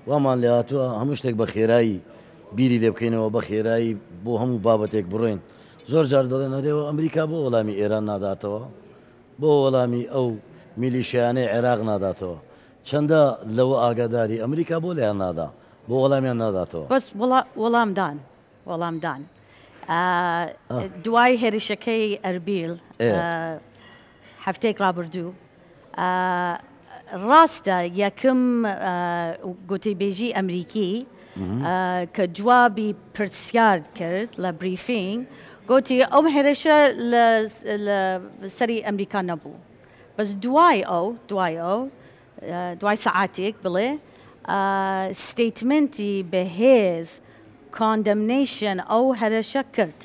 وامان لێ هاتووە هەموو شتێک بە خێرایی بیری لێ بکەینەوە بە خێرایی بۆ هەموو بابەتێک بڕۆین. زۆر جار دەڵێن هەرێەوە ئەمریکا بۆ وەڵامی ئێران ناداتەوە بۆ وەڵامی ئەو میلیشیانەی عێراق ناداتەوە چەندە لەوە ئاگاداری ئەمریکا بۆ لەیان نادا بۆ وەڵامیان ناداتەوە بەس وەڵامدان دوای هێرشەکەی ئەربیل هەفتەیەک ڕابردوو ڕاستە یەکم گوتیبێژی ئەمریکی کە جوابی پرسیار کرد لە بریفینگ گوتی ئەو هێرشە لە سەری ئەمریکا نەبوو بەس دوای سەعاتێک بڵێ ستیتمنتی بەهێز کۆندەمنیشن ئەو هێرشە کرد.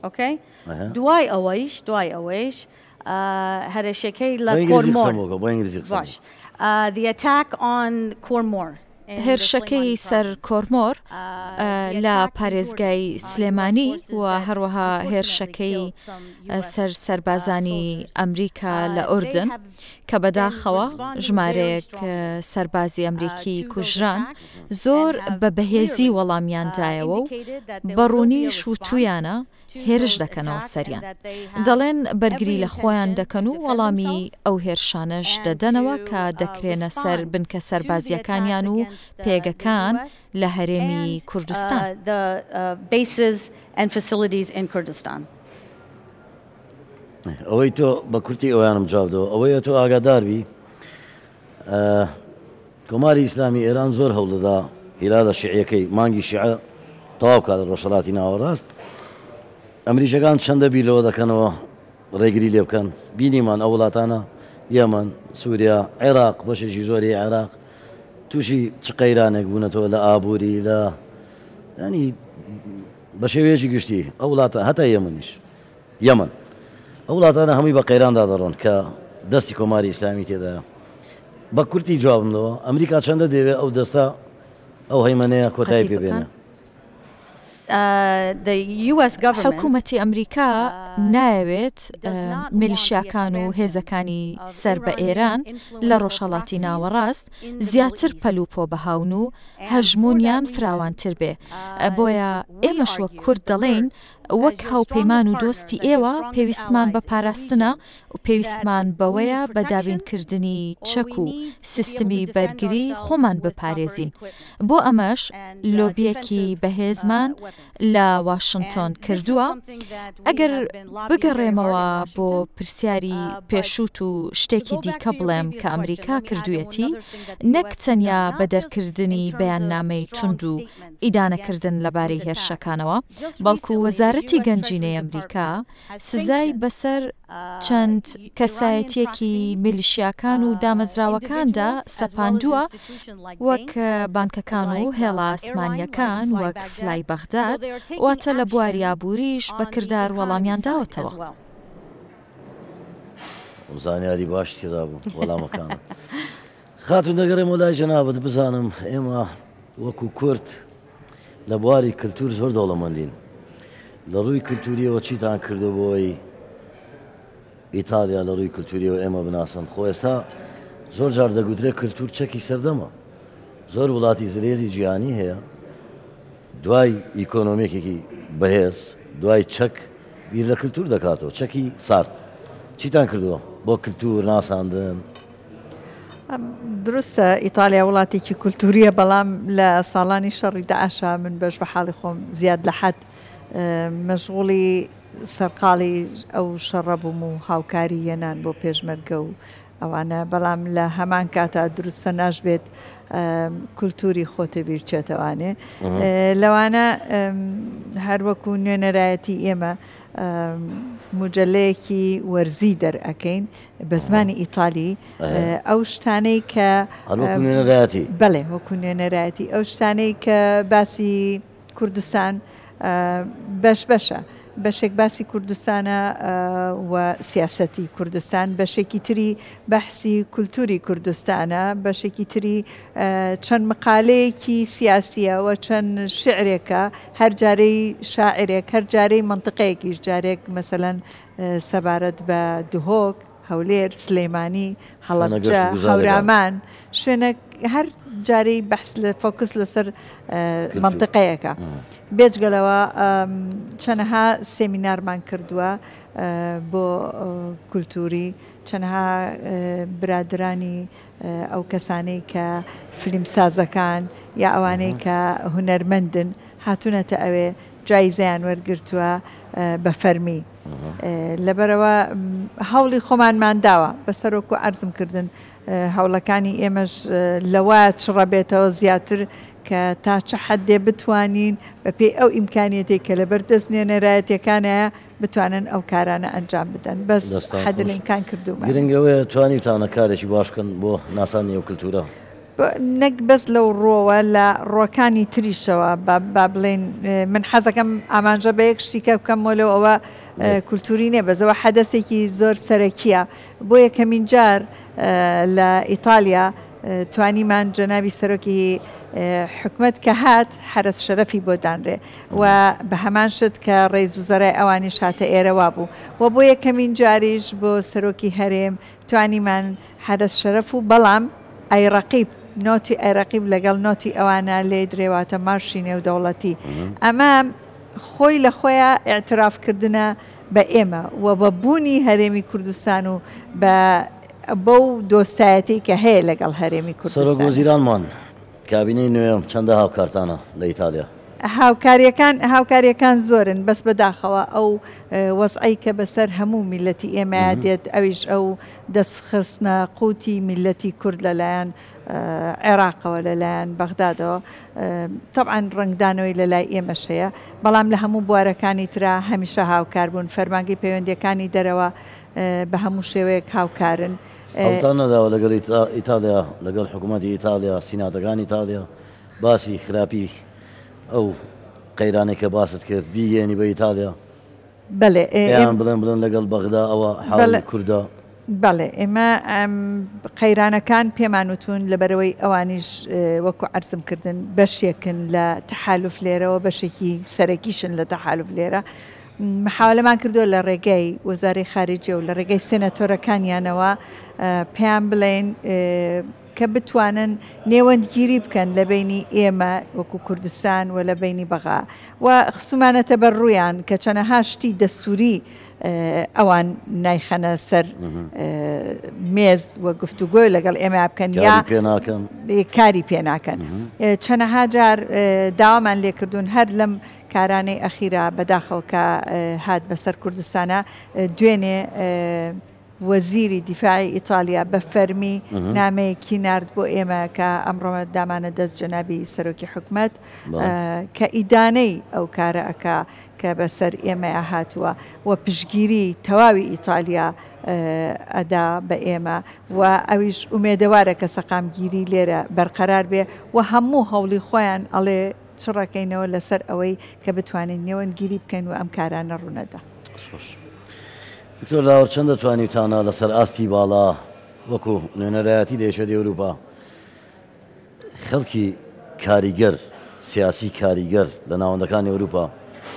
ئۆکەی دوای ئەوەیش هەرشەکەی لە کۆرمۆر باش the attack on Cormor هێرشەکەی سەر کۆرمۆر لە پارێزگای سلێمانی و هەروەها هێرشەکەی سەر سەربازانی ئەمریکا لە ئوردن کە بەداخەوە ژمارەیەک سەربازی ئەمریکی کوژران زۆر بە بەهێزی وەڵامیاندایەوە و بەڕوونیش و تویانە هێرش دەکەنەوە سەریان دەڵێن بەرگری لە خۆیان دەکەن و وەڵامی ئەو هێرشانەش دەدەنەوە کە دەکرێنە سەر بنکە سەربازیەکانیان و پێگەکان لە هەرێمی کوردستان. ئەوەی تۆ بە کورتی ئەویانم جاابدەوە ئەوەیە تۆ ئاگاداربی کۆماری ئیسلامی ئێران زۆر هەوڵدەدا هیلالە شیعیەکەی مانگی شیعە تەواو کات لە ڕۆژهەڵاتی ناوەڕاست ئەمریکەکان چەندە بیرەوە دەکەنەوە ڕێگری لێ بکەن بینیمان ئەو وڵاتانە یەمەن سووریا عێراق بەشێکی زۆری عێراق تووشی چ قەیرانێک بوونەتەوە لە ئابووری لە ینی بە شێوەیەکی گشتی ئەو وڵاتە هەتا یەمنیش یەمن ئەو وڵاتانە هەمووی بە قەیراندا دەڕۆن کە دەستی کۆماری ئیسلامی تێدایە بە کورتی جوابمەوە ئەمریکا چەندە دەوێت ئەو دەستە ئەو هەیمەنەیە کۆتایی پێبێنە حکوومەتی ئەمریکا نایەوێت میلیشیاکان و هێزەکانی سەر بە ئێران لە ڕۆژهەڵاتی ناوەڕاست زیاتر پەلوپۆ بەهاون و هەژمونیان فراوانتر بێ بۆیە ئێمەش وەک کورد دەڵێن وەک هاوپەیمان و دۆستی ئێوە پێویستمان بە پاراستنە و پێویستمان بەوەیە بە دابینکردنی چەک و سیستمی بەرگری خۆمان بپارێزین بۆ ئەمەش لۆبیەکی بەهێزمان لە واشنگتن کردووە ئەگەر بگەڕێمەوە بۆ پرسیاری پێشووت و شتێکی دیکە بڵێم کە ئەمریکا کردوویەتی نەک تەنیا بە دەرکردنی بەیاننامەی تونند و ئیدانەکردن لەبارەی هێرشەکانەوە بەڵکو وەزارەتی گەنجینەی ئەمریکا سزای بەسەر چەند کەسایەتیەکی میلیشیاکان و دامەزراوەکاندا سەپاندووە وەک بانکەکان و هێڵە ئاسمانیەکان وەک فلای بەغداد واتە لە بواری ئابووریش بە کردار وەڵامیان داوەتەوە زانیاری باش تێدا بوو وەڵامەکان خاتون دەگەڕێمەوە لای جەنابەت بزانم ئێمە وەکو کورد لە بواری کللتور زۆر دەوڵەمەندین لە ڕووی کللتوریەوە چیتان کردو بۆی ئیتالیا لە ڕووی کللتوریەوە ئێمە بناسن خۆ ئێستا زۆر جار دەگوترێت کللتور چەکی سەردەمە زۆر وڵاتی زرێزی جیهانی هەیە دوای ئیکۆنۆمیکێکی بەهێز دوای چەک بیر لە کللتور دەکاتەوە چەکی سارد چیتان کردووە بۆ کللتور ناساندن دروستە ئیتالیا وڵاتێکی کولتوریە بەڵام لە ساڵانی شەڕی داعشا من بەش بە حاڵی خۆم زیاد لە حەد مەشغوڵی سەرقاڵی ئەو شەڕە بووم و هاوکاری یەنان بۆ پێشمەرگە و ئەوانە بەڵام لە هەمان کاتە دروستە ناشبێت کولتوری خۆتە بیرچێتەوانێ لەوانە هەروەکو نوێنەرایەتی ئێمە مجلەیەکی وەرزی دەرئەکەین بە زمانی ئیتالی ئەو شتانەی کە بەڵێ وەکو نوێنەرایەتی ئەو شتانەی کە باسی کوردستان بەش بەشە بەشێک باسی کوردستانە و سیاسەتی کوردستان بەشێکی تری بەحسی کولتوری کوردستانە بەشێکی تری چەند مقالەیەکی سیاسیە و چەند شعرێکە هەر جارەی شاعرێک هەر جارەی منطقەیەکیش جارێک مەسەلەن سەبارەت بە دهۆک هەولێر سلەیمانی هەڵەبجە هەورامان شوێنە هەر جارەی بەحس لە فۆکس لەسەر منطقەیەکە بێجگەلەوە چەندەها سێمینارمان کردووە بۆ کولتوری چەندەها برادرانی ئەو کەسانەی کە فیلمسازەکان یا ئەوانەی کە هونەرمەندن هاتوونەتە ئەوێ جایزەیان وەرگرتووە بە فەرمی لەبەرەوە هەوڵی خۆمانمان داوە بەسەرۆکو عەرزم کردن هەوڵەکانی ئێمەش لەوە چڕەبێتەوە زیاتر کە تا چه حدێ بتوانین بە پێی ئەو ئیمکانیەتی کە لە بەردەست نوێنەرایەتیەکانەیە بتوانن ئەو کارانە ئەنجام بدەن بەس حەدل ئیمکان کردومە گرنگەوەیە توانیتانە کارێکی باشکەن بۆ ناسانی ئەو کللتورە نەک بەس لەو ڕۆوە لە ڕۆکانی تریشەوە با بڵێن من حەزەکەم ئامانجە بە یەک شتیکە بکەمەوە لەو ئەوە کولتوری نێ بەزەوە حەدەسێکی زۆر سەرەکیە بۆ یەکەمین جار لە ئیتالیا توانیمان جەنابی سەرۆکی حکومەت کە هات حرس شەرەفی بۆ دانرێ و بە هەمان شت کە ڕێز وزەرای ئەوانیش هاتە ئێرەوا بوو و بۆ یەکەمین جاریش بۆ سەرۆکی هەرێم توانیمان حرس شەرەف و بەڵام ئایڕەقیب نۆتی ئایڕەقیب لەگەڵ نۆتی ئەوانە لێ درێواتە مارشی نێودەوڵەتی ئەمە خۆی لە خۆیان ئاعترافکردنە بە ئێمە و بە بوونی هەرێمی کوردستان و بە بەو دۆستایەتی کە هەیە لەگەڵ هەرێمی کوردستان سەرۆک وەزیرانمان کابینەی نوێم چەندە هاوکارتانە لە ئیتالیا هاوکاریەکان زۆرن بەس بەداخەوە ئەو وەزعی کە بەسەر هەموو میلەتی ئێمە دێت ئەویش ئەو دەستخستنە قوتی میلەتی کورد لەلایەن عێراقەوە لەلایەن بەغدادەوە طبعاً ڕنگدانەوەی لە لای ئێمەش هەیە بەڵام لە هەموو بوارەکانی ترا هەمیشە هاوکار بوون فەرمانگەی پەیوەندیەکانی دەرەوە بە هەموو شێوەیەک هاوکارن ئەوتان نەداوە لەگەڵ ئیتالیا لەگەڵ حکوومەتی ئیتالیا سیناتەکانی ئیتالیا باسی خراپی ئەو قەیرانێک کە باست کرد بیگەێنی بە ئیتالیا بەڵێ بڵێن لەگەڵ بەغدا ئەوە حاڵی کووردا بەڵێ ئێمە قەیرانەکان پێمان وتون لەبەرەوەی ئەوانیش وەکو عەرزم کردن بەشێکن لە تەحالوف لێرەوە بەشێکی سەرەکیشن لە تەحالوف لێرە محاولەمان کردو لە ڕێگەی وەزارەی خارجیە و لە ڕێگەی سێنەتۆرەکانیانەوە پێیان بڵێن کە بتوانن نێوەندگیری بکەن لە بینی ئێمە وەکو کوردستان و لە بینی بەغا و خسومانەتە بەر ڕوویان کە چەنەها شتی دەستوری ئەوان نایخەنە سەر مێز و گفتوگۆی لەگەڵ ئێمە بکەن یا کاری پێ ناکەن چەنەها جار داوامان لێکردوون هەر لەم کارانەی ئەخیرا بەداخەوە کە هات بەسەر کوردستانە دوێنێ وەزیری دیفاعی ئیتالیا بە فەرمی نامەیەکی نرد بۆ ئێمە کە ئەمڕۆمە دامانە دەست جەنابی سەرۆکی حکومەت کە ئیدانەی ئەو کارە ئەکا کە بەسەر ئێمە هاتووە و پشگیری تەواوی ئیتالیا ئەدا بە ئێمە و ئەویش ئومێدەوارە کە سەقامگیری لێرە بەرقەرار بێ و هەموو هەوڵی خۆیان ئەڵێ چڕەکەینەوە لەسەر ئەوەی کە بتوانین نێوەندگیری بکەین و ئەم کارانە ڕوونەدا. دکتۆر لاوەڕ چەند دەتوانیتانە لەسەر ئاستی باڵا وەکو نوێنەرایەتی لە یەشێتی ئەوروپا خەڵکی کاریگەر سیاسی کاریگەر لە ناوەندەکانی ئەوروپا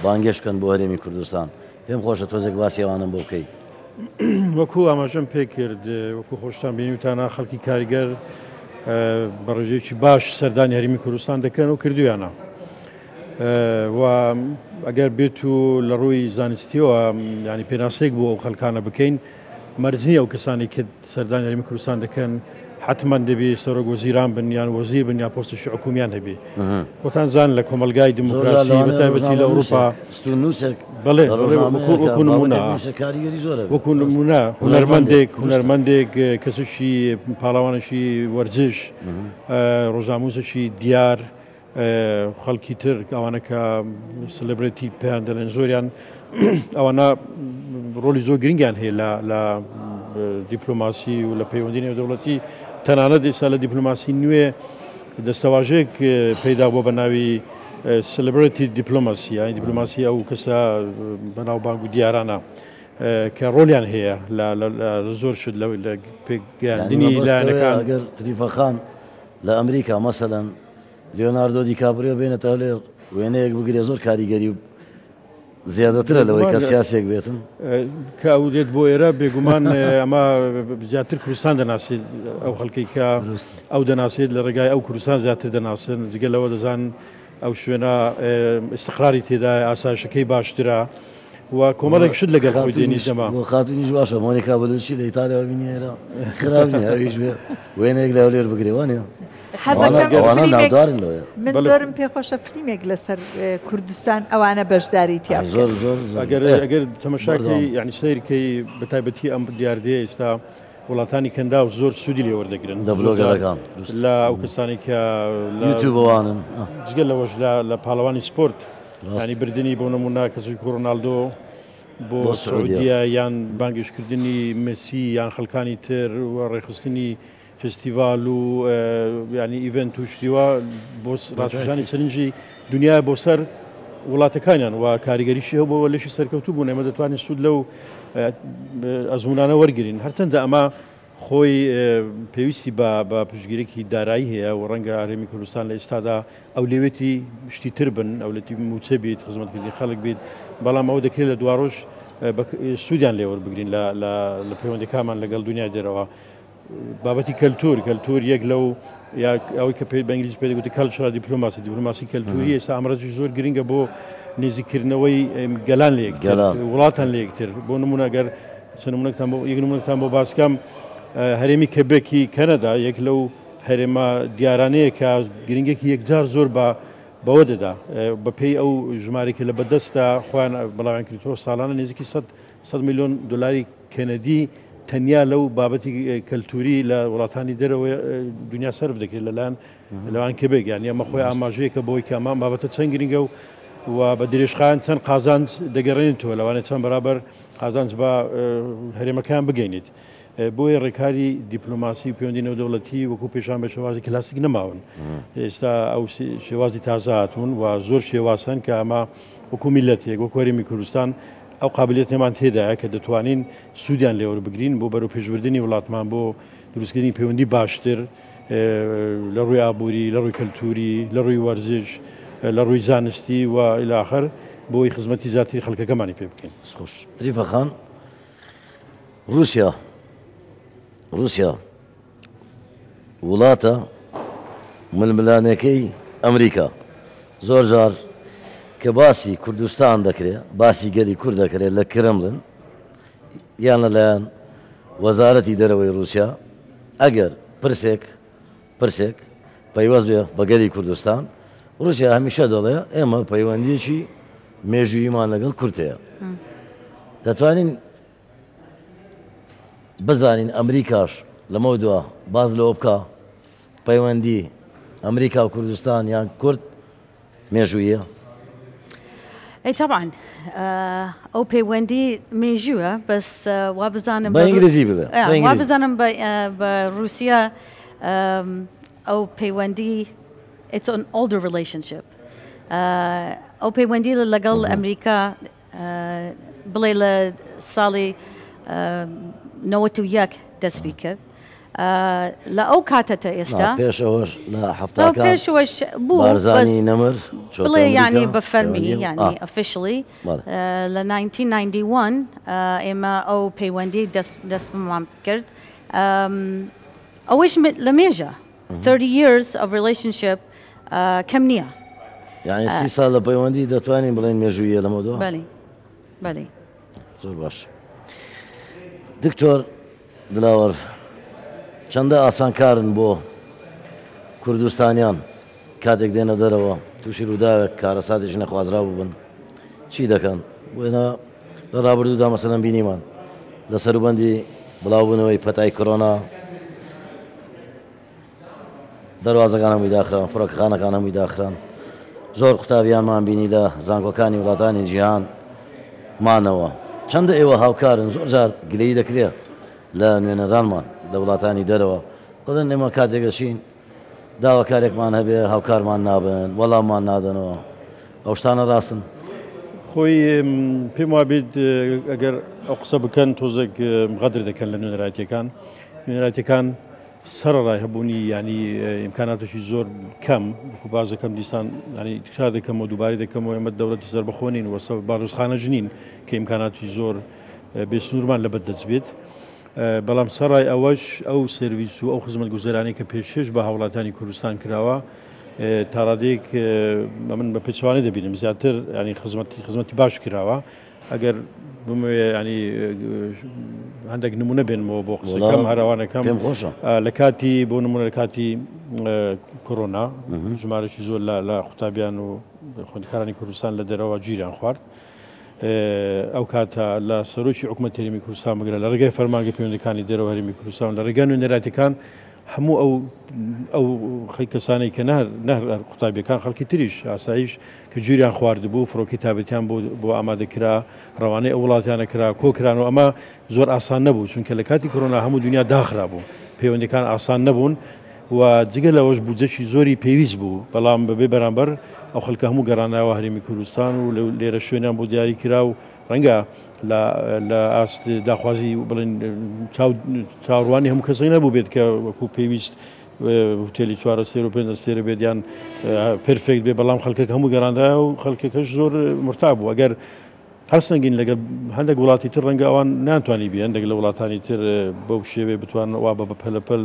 بانگێش بکەن بۆ هەرێمی کوردستان پێم خۆشە تۆزێک باسی ئەوانم بۆ بکەی وەکو ئاماژەم پێ کرد وەکو خۆشتان بینیوتانە خەڵکی کاریگەر بە ڕێژەیەکی باش سەردانی هەرێمی کوردستان دەکەن و کردویانە و ئەگەر بێت و لە ڕووی زانستیەوە ینی پێناسێک بۆ ئەو خەڵکانە بکەین مەرجنی ئەو کەسانی کە سەردانی هەرێمی کوردستان دەکەن حتمما دەبێت سەرۆک وەزیران بن یان وەزیر بن یا پۆستێکی حکومیان هەبێ خۆتان زان لە کۆمەلگای دیموکراسی بەتایبەتی لە ئەوروپا بەڵێ وەکو نمونە هونەرمەندێک کەسێکی پاڵاوانێکی وەرزش ڕۆژنامووسێکی دیار خەڵکی تر ئەوانە کە سلبرەتی پێیان دەڵێن زۆریان ئەوانە ڕۆلی زۆر گرنگیان هەیە لە دیپلۆماسی و لە پەیوەندی نێودەوڵەتی تەنانەت ئێستا لە دیپلۆماسی نوێ دەستەواژەیەک پەیدا بۆ بە ناوی سلبرەتی دیپلۆماسی یانی دیپلۆماسی ئەو کەسە بەناوبانگ و دیارانە کە ڕۆلیان هەیە لە زۆر شت لە پێگەیاندنی لایەنەکان ئەگەر تریفەخان لە ئەمریکا مەسەلەن لیۆناردۆ دیکاپریۆ بێنێتە لێ وێنەیەک بگرێ زۆر کاریگەری زیادەترە لەوەی کە سیاسێک بێتن کە ئەو دێت بۆ ئێرە بێگومان ئەمە زیاتر کوردستان دەناسێت ئەو خەڵکەی کە ئەو دەناسێت لە ڕێگای ئەو کوردستان زیاتر دەناسن جگە لەوە دەزان ئەو شوێنە ئیستقراری تێدا ئاسایشەکەی باشترە و کۆمەڵێک شت لەگەڵ خۆی دێنی دەما خاتونیش باشە مۆنیکا بەلوچی لە ئیتالیا بینی ئێرە خراپ نییە ئەویش بێ وێنەیەک لە لێر بگرێوانێ من زۆرم پێخۆشە فیلمێک لەسەر کوردستان ئەوانە بەشداری تیا ئەگەر تەمەشاکی یعنی سیرکەی بەتایبەتی ئەم دیاردەیە ئێستا وڵاتانی کەندا و زۆر سوودی لێ وەردەگرن دەبلۆگەکان لە ئەو کەسانی کە یوتیوبوانن جگە لەوەش لە پاڵەوانی سپۆرت ینی بردننی بۆ نمونە کەسێکی ڕۆناڵدۆ بۆ سعودیە یان بانگشکردنی مسی یان خەڵکانی تر و ڕێخستنی فستیڤال و ینی ئیڤنت و شتیوە بۆ ڕاستەکانی سەرنجی دنیا بۆ سەر وڵاتەکانیان و کاریگەریشی هەبوو بۆ لەشی سەرکەوتوو بوون ئێمە دەتوانین سوود لەو ئەزمونانە وەرگین هەرچەندە ئەمە خۆی پێویستی بە پشگیرێکی دارایی هەیە و ڕەنگە هەرێمی کوردستان لە ئێستادا ئەو لێوێتی شتی تر بن ئەو لەتی موچە بیت خزمەتکردنی خەڵک بیت بەڵام ئەوە دەکرێت لە دوڕۆژ سوودیان لێوەربگرین لە پەیوەندەکانمان لەگەڵ دنیا دێرەوە بابەتی کەلتور یەک لەو ئەوەی کە بە ئینگلیزی پێ دەگوتی کەلچرال دیپلۆماسی کەلتوری ئێستا ئەمڕۆژی زۆر گرنگە بۆ نێزیکردنەوەی گەلان لە یەکتر وڵاتان لە یەکتر بۆ نمونەگەر یەک نمونەتان بۆ باسکەم هەرێمی کەبێکی کەنەدا یەک لەو هەرێمە دیارانەیە کە گرنگێکی یەکجار زۆر بەوە دەدا بەپێی ئەو ژمارێکی لە بەدەستە خۆیان بەڵاویان کردەوە ساڵانە نزیکی 100 میلیۆن دلاری کەنەدی تەنیا لەو بابەتی کەلتوری لە وڵاتانی دەرەوە دنیا سەرف دەکرێت لەلایەن لەوان کەبێک یانی ئەمە خۆی ئاماژەیەکە بۆی کامان بابەتە چەند گرنگە و بە درێژخایان چەند قازانج دەگەڕێنێتەوە لەوانێت چەند بەرابەر قازانج بە هەرێمەکان بگەینێت بۆیە ڕێکاری دیپلۆماسی و پەیوەندی نێودەوڵەتی وەکو پێشان بە شێوازی کلاسیک نەماون ئێستا ئەو شێوازی تازە هاتوون و زۆر شێوازن کە ئەمە وەکو میلەتێک وەکو هەرێمی کوردستان ئەو قابلیەتمان تێدایە کە دەتوانین سوودیان لێوە بگرین بۆ بەرەو پێشبردننی وڵاتمان بۆ دروستکردنی پەیوەندی باشتر لە ڕووی ئابووری لە ڕووی کەلتوری لە ڕووی وەرزش لە ڕووی زانستی و ئیلاخر بۆی خزمەتی زیاتری خەڵکەکەمانی پێ بکەین. تریفە خان رووسیا وڵاتە ململانەکەی ئەمریکا زۆر جار کە باسی کوردستان دەکرێت باسی گەلی کورد دەکرێت لە کرملن یان لەلایەن وەزارەتی دەرەوەی رووسیا ئەگەر پرسێک پەیوەست بێ بە گەلی کوردستان رووسیا هەمیشە دەڵێ ئێمە پەیوەندیەکی مێژوویمان لەگەڵ کورتەیە دەتوانین بزانین ئەمریکاش لەمە دووە باز لەوە بکە پەیوەندی ئەمریکا و کوردستان یان کورد مێژوویە. اي طبعا او بيوندي ميجوه بس وابزانم بانجليزي بده وابزانم بروسيا او بيوندي it's an older relationship او بيوندي لقل امريكا بليله صالي نوتو ياك دسبيكر لا او كاتتا استا بيشوش لا حفتا كان بيشوش بو بارزاني نمر بلي يعني بفرمي يعني officially ل 1991 اما او بيوندي دس مام كرد اوش لميجا 30 years of relationship كم نية يعني 6 سال بيوندي دتواني بلين ميجويه لموضوع بلي زور باش دكتور دلاور چەندە ئاسانکارن بۆ کوردستانیان کاتێک دێنە دەرەوە تووشی ڕووداوێک کارەساتێکی نەخوازرا بووبن چی دەکەن بۆێنە لە ڕابردوودا مەسەلەن بینیمان لە سەروبەندی بڵاوبوونەوەی پەتای کۆرۆنا دەواازەکان هەمووی داخران فڕۆکەخانەکان هەمووی داخران زۆر قوتابیانمان بینی لە زانکۆکانی وڵاتانی جیهان مانەوە چەندە ئێوە هاوکارن زۆر جار گلەی دەکرێت لە نوێنەرانمان لە وڵاتانی دەرەوە دەڵێن ئێمە کاتێکەچین داواکارێکمان هەبێ هاوکارمان نابن وەڵاممان نادەنەوە ئەو شتانە ڕاستن خۆی پێم وابێت ئەگەر ئەو قسە بکەن تۆزێک غەدر دەکەن لە نوێنەراتیەکان سەرڕای هەبوونی ینی ئیمکاناتشی زۆر کەم بازەکەم دیسان ینی تکرار دەکەم و دووبارەی دەکەمەوە ئێمە دەوڵەتی سەربەخۆنین وەسە باڕۆژخانە ژنین کە ئیمکاناتی زۆر بێسنوورمان لەبەر دەچبێت بەڵام سەرڕای ئەوەش ئەو سرویس و ئەو خزمەت گوزەرانی کە پێشێش بە هاوڵاتانی کوردستان کراوە تاڕادێک من بە پێچوانێ دەبینم زیاتر ینی خزمەتی باش کراوە ئەگەر بموێ ینی هەندێک نمونە بێنمەوە بۆ قسەکەم هەراوانەکەم لە کاتی بۆ نمونە لە کاتی کۆرۆنا ژمارەی زۆر لە قوتابیان و خوێندکارانی کوردستان لە دەرەوە گیریان خوارد ئەو کاتە لە سەرۆکی حکوومەت هەرێمی کوردستان بگرە لە ڕێگەی فەرمانگە پەیوەندیەکانی دەرەوە هەرێمی کوردستان لە ڕێگەی نوێنەراتیەکان هەموو ئەو خەڵک کەسانەی کە نەر قوتابیەکان خەڵکی تریش ئاسایش کە گوێریان خواردبوو فڕۆکی تابەتیان بۆ ئامادەکرا ڕەوانەی ئەو وڵاتیانە کرا کۆکران و ئەمە زۆر ئاسان نەبوو چونکە لە کاتی کۆرۆنا هەموو دنیا داخرا بوو پەیوەندیەکان ئاسان نەبوون و جگە لەوەش بودجەشی زۆری پێویست بوو بەڵام بەبێ بەرامبەر ئەو خەڵکە هەموو گەڕاناوە هەرێمی کوردستان و لێرە شوێنیان بۆ دیاری کرا و ڕەنگە لە ئاست داخوازی بڵێن چاوەڕوانی هەموو کەسەی نەبوو بێت کە وەکو پێویست هوتێلی 4 سێر و 5 سێرە بێت یان پرفێکت بێ بەڵام خەڵکێک هەموو گەڕاندایە و خەڵکەکەش زۆر مرتا بوو ئەگەر هەرسەنگین لەگەڵ هەندێک وڵاتی تر ڕەنگە ئەوان ناتوانانی بێن لەگەڵ لە وڵاتانی تر بەو شێوێ بتوان وا بە پەلەپەل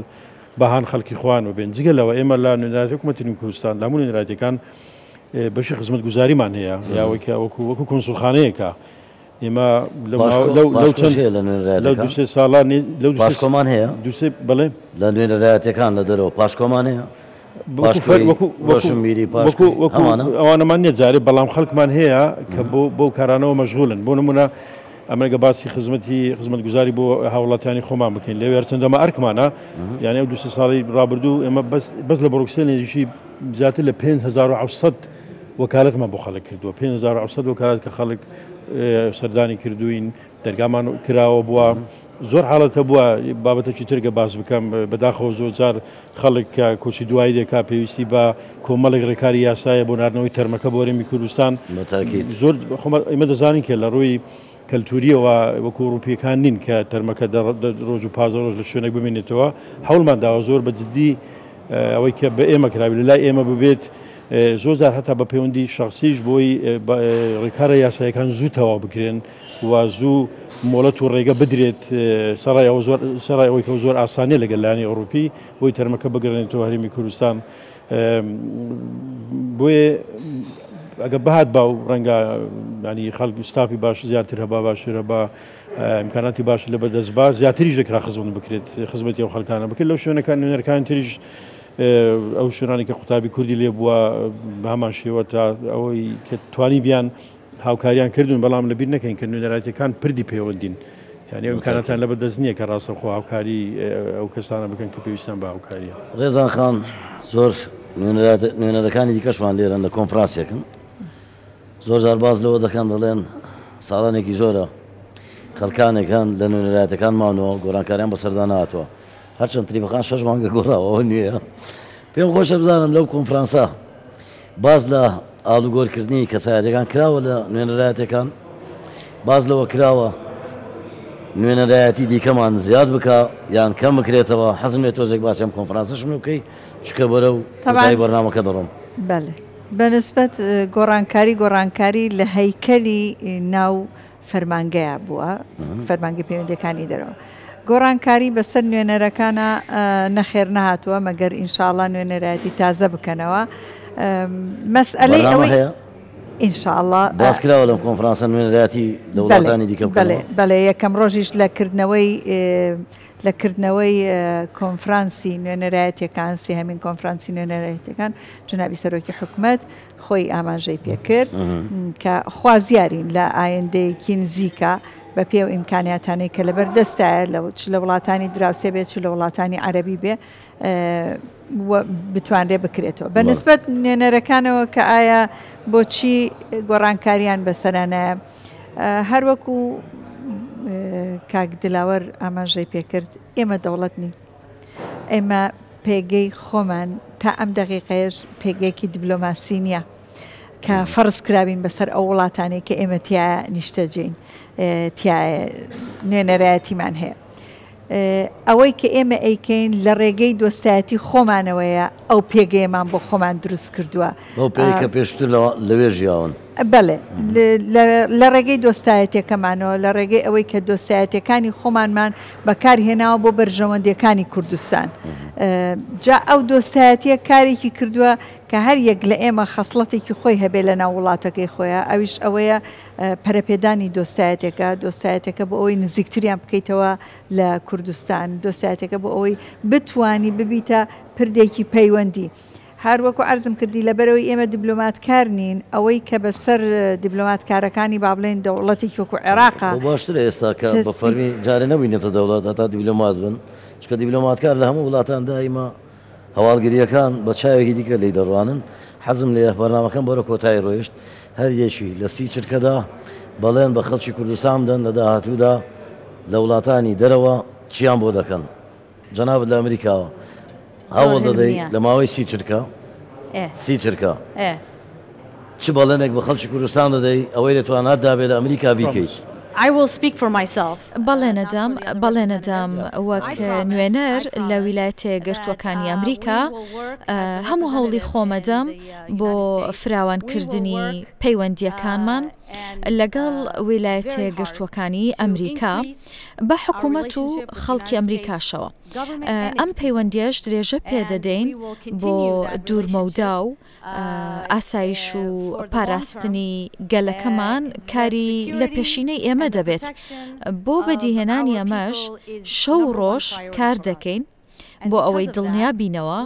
بەهان خەڵکی خوان و بێن جگە لەوە ئێمە لە نوێنەراتی حکوومەتی کوردستان لە هەموو نوێنەراتیەکان بەشی خزمەت گوزاریمان هەیە یاوەکە وەکو کۆنسوڵخانەیەکە ئێمە لەو دوسێ ساڵانی لەو پاشکۆمان هەیە بڵێ لە نوێنەرایەتەکان لە دەرەوە پاشکۆمان هەیە ئەوانەمان نیە جارێ بەڵام خەڵکمان هەیە کە بۆ کارانەوە مەشغولن بۆ نمونە ئەمەگە باسی خزمەت گوزاری بۆ هاوڵاتیانی خۆمان بکەین لەوێ هەرچەندەمە ئەرکمانە یعنی ئەو 2 ساڵی ڕابردوو ئێمە بەس لە بڕۆکسێنێژی زیاتر لە 5700 وەکالەتمان بۆ خەڵک کردووە 5700 وەکالەت کە خەڵک سەردانی کردوین دەرگامان کراوە بووە زۆر حاڵەتە بووە بابەتێکی ترگە باز بکەم بەداخەوە زۆرجار خەڵک کە کۆچی دوایی دێکا پێویستی بە کۆمەڵێک ڕێکاری یاسایە بۆ ناردنەوەی تەرمەکە بۆ هەرێمی کوردستان زۆر ئێمە دەزانین کە لە ڕووی کەلتوریەوە وەکو ئەوروپیەکان نین کە تەرمەکە ڕۆژ و 15 ڕۆژ لە شوێنێک بمێنێتەوە هەوڵمان داوە زۆر بە جددی ئەوەی کە بە ئێمە کراوی لە لای ئێمە ببێت زۆرجار هەتا بە پەیوەندی شخصیش بۆی ڕێکارە یاسایەکان زوو تەواو بکرێن و زوو مۆڵەت و ڕێگە بدرێت سەرای ئەوەی کە زۆر ئاسانێ لەگەل لایەنی ئەوروپی بۆی تەرمەکە بگەڕێنێتەوە هەرێمی کوردستان بۆیە ئەگە بەهات با و ڕەنگە ینی خەڵکی ستافی باش زیاتر هەبا باشترە بە ئیمکاناتی باش لە بەدەستباز زیاتریش دەکرا خزمەت بکرێت خزمەتی ئەو خەڵکانە بکرێت لەو شوێنەکان نوێنەرەکان تریش ئەو شوێنانی کە قوتابی کوردی لێ بووە بە هەمان شێوە تا ئەوەی کە توانی بیان هاوکاریان کردوون بەڵام لەبیر نەکەین کە نوێنەرایەتەکان پردی پەیوەندین یعنی ئەو ئیمکاناتیان لە بەدەست نییە کە ڕاستەوخۆ هاوکاری ئەو کەسانە بکەن کە پێویستیان بە هاوکاریە. ڕێزان خان زۆر نوێنەرەکانی دیکەشمان لێرەن لە کۆنفرانسێکن زۆر جار باز لەوە دەکەن دەڵێن ساڵانێکی زۆرە خەڵکانێکان لە نوێنەرایەتەکان ماونەوە گۆڕانکاریان بەسەردا نهاتووە هەرچەند تریفەکان 6 مانگە گۆڕاوەوە نییە پێم خۆشە بزانم لەو کۆنفرانسە باز لە ئاڵوگۆڕکردنی کەسایەتەکان کراوە لە نوێنەرایەتەکان باز لەوە کراوە نوێنەرایەتی دیکەمان زیاد بکە یان کەم بکرێتەوە حەزم لێ تۆزێک باسێم کۆنفرانسەشم بکەی چکە بەرە و تەبای بەرنامەکە دەڕۆم. بەڵێ بەنسبەت گۆڕانکاری لە هەیکەلی ناو فەرمانگەیە بووە فەرمانگە پەیوەندیەکانی دەرەوە گۆڕانکاری بەسەر نوێنەرەکانە نەخێر نەهاتووە مەگەر ئینشاءڵڵا نوێنەرایەتی تازە بکەنەوە مەسئلەی ئەوەی ئینشاءڵڵا باسکراوە لەم کۆنفرانسە نوێنەرایەتی لە وڵاتانی دیکە بەڵێ یەکەم ڕۆژیش لەکردنەوەی کۆنفرانسی نوێنەرایەتیەکان سێهەمین کۆنفرانسی نوێنەرایەتەکان جنابی سەرۆکی حکوومەت خۆی ئاماژەی پێکرد کە خوازیارین لە ئایندەیەکی نزیکە بە پێو ئیمکانیاتانەی کە لەبەر دەستایە لە وڵاتانی دراوسێ بێت لە وڵاتانی عەرەبی بێ بتوانرێ بکرێتەوە بە نسبەت نوێنەرەکانەوە کە ئایا بۆچی گۆڕانکاریان بەسەرانایە هەروەکو کاک دلاوەر ئاماژەی پێکرد ئێمە دەوڵەت نین ئێمە پێگەی خۆمان تا ئەم دەقیقەیەش پێگەیەکی دیبلۆماسی نییە کە فەرز کراوین بەسەر ئەو وڵاتانێک کە ئێمە تایە نیشتەجین تایە نوێنەرایەتیمان هەیە ئەوەی کە ئێمە ئەیکەین لە ڕێگەی دۆستایەتی خۆمانەوەیە ئەو پێگەیەمان بۆ خۆمان دروست کردووە ئەو پێی کە پێشتر لەوێ ژیاون بەڵێ لە ڕێگەی دۆستایەتەکەمانەوە لە ڕێگەی ئەوەی کە دۆستایەتەکانی خۆمانمان بەکارهێناوە بۆ بەرژەوەندەکانی کوردستان جا ئەو دۆستایەتیە کارێکی کردووە کە هەر یەک لە ئێمە خەسڵەتێکی خۆی هەبێ لە ناو وڵاتەکەی خۆیە ئەویش ئەوەیە پەرەپێدانی دۆستایەتەکە بۆ ئەوەی نزیکتریان بکەیتەوە لە کوردستان دۆستایەتەکە بۆ ئەوەی بتوانی ببیتە پردێکی پەیوەندی هەروەکو عەرزم کردی لەبەرەوەی ئێمە دیبلۆماتکار نین ئەوەی کە بەسەر دیبلۆماتکارەکانی با بڵێن دەوڵەتێکی وەکو عێراقا باشترە ئێستا کە بە فەرمی جارێ نەبینێتە دەوڵەت هەتا دیبلۆمات بن چکە دیبلۆماتکار لە هەموو وڵاتان دائیما هەواڵگریەکان بە چاوێکی دیکە لی دەڕوانن حەزم لێ بەرنامەکەم بەرە کۆتایی ڕۆیشت هەر یەکی لە سی چرکەدا بەڵێن بە خەڵکی کوردستان بدەن لە داهاتوودا لە وڵاتانی دەرەوە چیان بۆ دەکەن جەنابەت لە ئەمریکاوە هەوڵ دەدەی لە ماوەی سی چرکە چ بەڵێنێک بە خەڵکی کوردستان دەدەی ئەوەی دەتوانات دابێت لە ئەمریکا بیکەیت بەڵێنەدام وەک نوێنەر لە ویلایەتە گرتووەکانی ئەمریکا هەموو هەوڵی خۆمەدەم بۆ فراوانکردنی پەیوەندیەکانمان لەگەڵ ویلایەتە گرتووەکانی ئەمریکا بە حکوومەت و خەڵکی ئەمریکاشەوە ئەم پەیوەندیەش درێژە پێدەدەین بۆ دوورمەودا و ئاسایش و پاراستنی گەلەکەمان کاری لە پێشینەی ئێمە دەبێت بۆ بەدیهێنانی ئەمەش شەو ڕۆژ کار دەکەین بۆ ئەوەی دڵنیا بینەوە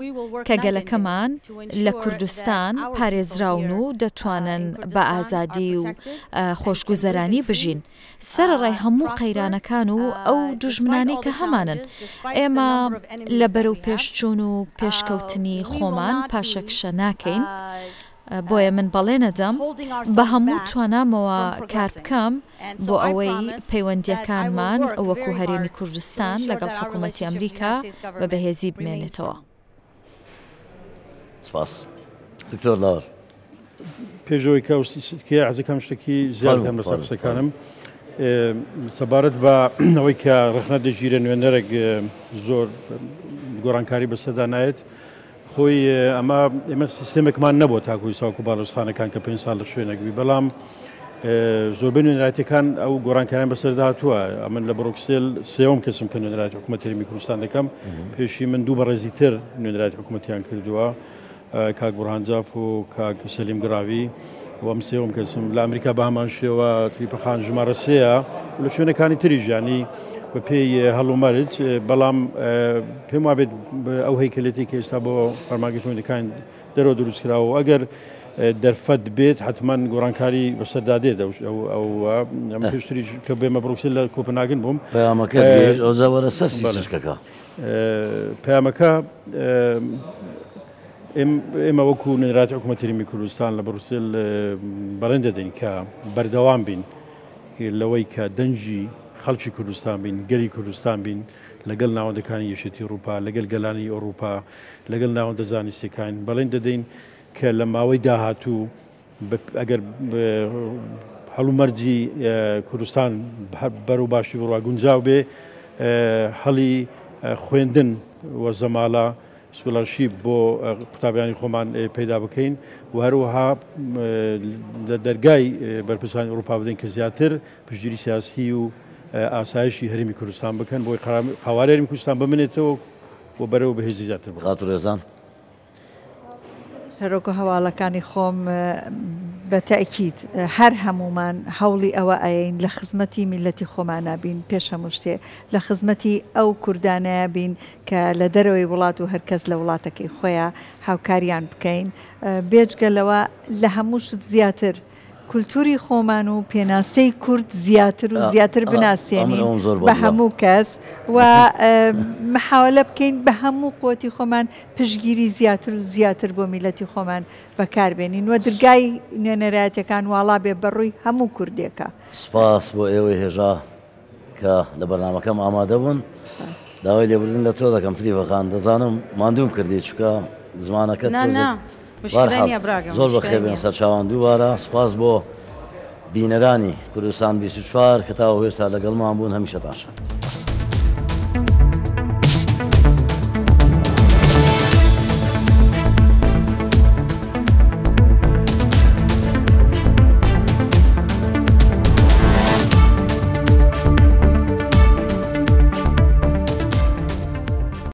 کە گەلەکەمان لە کوردستان پارێزراون و دەتوانن بە ئازادی و خۆشگوزەرانی بژین سەرڕای هەموو قەیرانەکان و ئەو دوژمنانەی کە هەمانن ئێمە لە بەرەو پێشچوون و پێشکەوتنی خۆمان پاشەکشە ناکەین بۆیە من بەڵێنەدەم بە هەموو توانامەوە کار بکەم بۆ ئەوەی پەیوەندیەکانمان وەکو هەرێمی کوردستان لەگەڵ حکوومەتی ئەمریکا بە بەهێزی بمێنێتەوە. سپاس. دکتۆر لاوەر. پێشەوەی کە حەزەکەم شتێکی زیاد هەم لەسەر قسەکانم سەبارەت بە ئەوەی کە ڕخنە دەژیرە نوێنەرێک زۆر گۆڕانکاری بەسەردا نایێت خۆی ئێمە سیستێمێکمان نەبووە تاکوی ساوکو باڵۆستخانەکان کە 5 ساڵ لە شوێنێکبی بەڵام زۆربەی نوێنەراتیەکان ئەو گۆڕانکاریان بەسەردا هاتووە. ئەمن لە بڕۆکسێل سێوەم کەسم کە نوێنەراتی حکوومەتی هەرێمی کوردستان دەکەم پێشی من دوو بەڕێزی تر نوێنەراتی حکوومەتیان کردووە کاک بورهانجاف و کاک سەلیم گراوی و ئەم سێوەم کەسم لە ئەمریکا بە هەمان شێوە تریفەخان ژمارە سێیە لە شوێنەکانی تری ژیانی بە پێی هەڵومەرج بەڵام پێم وابێت ئەو هەیکەلێتی کە ئێستا بۆ فەرمانگەی فەرمیەکان دەرەوە دروست کراوە ئەگەر دەرفەت بێت حتمما گۆڕانکاری بەسەردا دێت ئەو ئەم پێشتری کە بێمە بڕۆکسێل لە کۆپنهاگن بووم پەیامەکە ئەوزەوەرە سەرسی سشکەکە پەیامەکە ئێمە وەکو نوێنەراتی حکوومەتی هەرێمی کوردستان لە بڕۆکسێل بەڵێن دەدەین کە بەردەوام بین لەوەی کە دەنجی خەڵکی کوردستان بین گەلی کوردستان بین لەگەڵ ناوەندەکانی یەکێتی ئەوروپا لەگەڵ گەلانی ئەوروپا لەگەڵ ناوەندە زانستیەکان بەڵێن دەدەین کە لە ماوەی داهاتوو ئەگەر هەڵومەرجی کوردستان بەرەو باشی بڕوا گونجاو بێ هەڵی خوێندن وە زەماڵە سکۆلارشیپ بۆ قوتابیانی خۆمان پەیدا بکەین و هەروەها لە دەرگای بەرپرسانی ئەوروپا بدەین کە زیاتر پشتگیری سیاسی و ئاسایشی هەرێمی کوردستان بکەن بۆی هاواری هەرێمی کوردستان بمنێتەوە و بەرەوە بەهێزی زیاتر بخات و ڕێزان. سەرۆک و هەواڵەکانی خۆم بە تەئکید هەر هەمومان هەوڵی ئەوە ئەین لە خزمەتی میلەتی خۆمانە بین پێش هەموو شتێ لە خزمەتی ئەو کوردانەیە بین کە لە دەرەوەی وڵات و هەرکەس لە وڵاتەکەی خۆیان هاوکاریان بکەین بێجگەلەوە لە هەموو شت زیاتر کولتوری خۆمان و پێناسەی کورد زیاتر و زیاتر بناسیێنین بە هەموو کەس و محاولە بکەین بە هەموو قوتی خۆمان پشگیری زیاتر و زیاتر بۆ میلەتی خۆمان بەکاربێنین و دەرگای نوێنەرایەتەکان واڵا بێ بەڕووی هەموو کوردێکە. سپاس بۆ ئێوەی هێژا کە لە بەرنامەکەم ئامادە بوون داوای لێبوردن لە تۆ دەکەم تریفەخان دەزانم ماندووم کردی چکە زمانەکەت زۆر بەخێر بێن سەر چاوان دووبارە سپاس بۆ بینەرانی کوردستان 24 کە تا هێستا لەگەڵمان بوون هەمیشە باشە.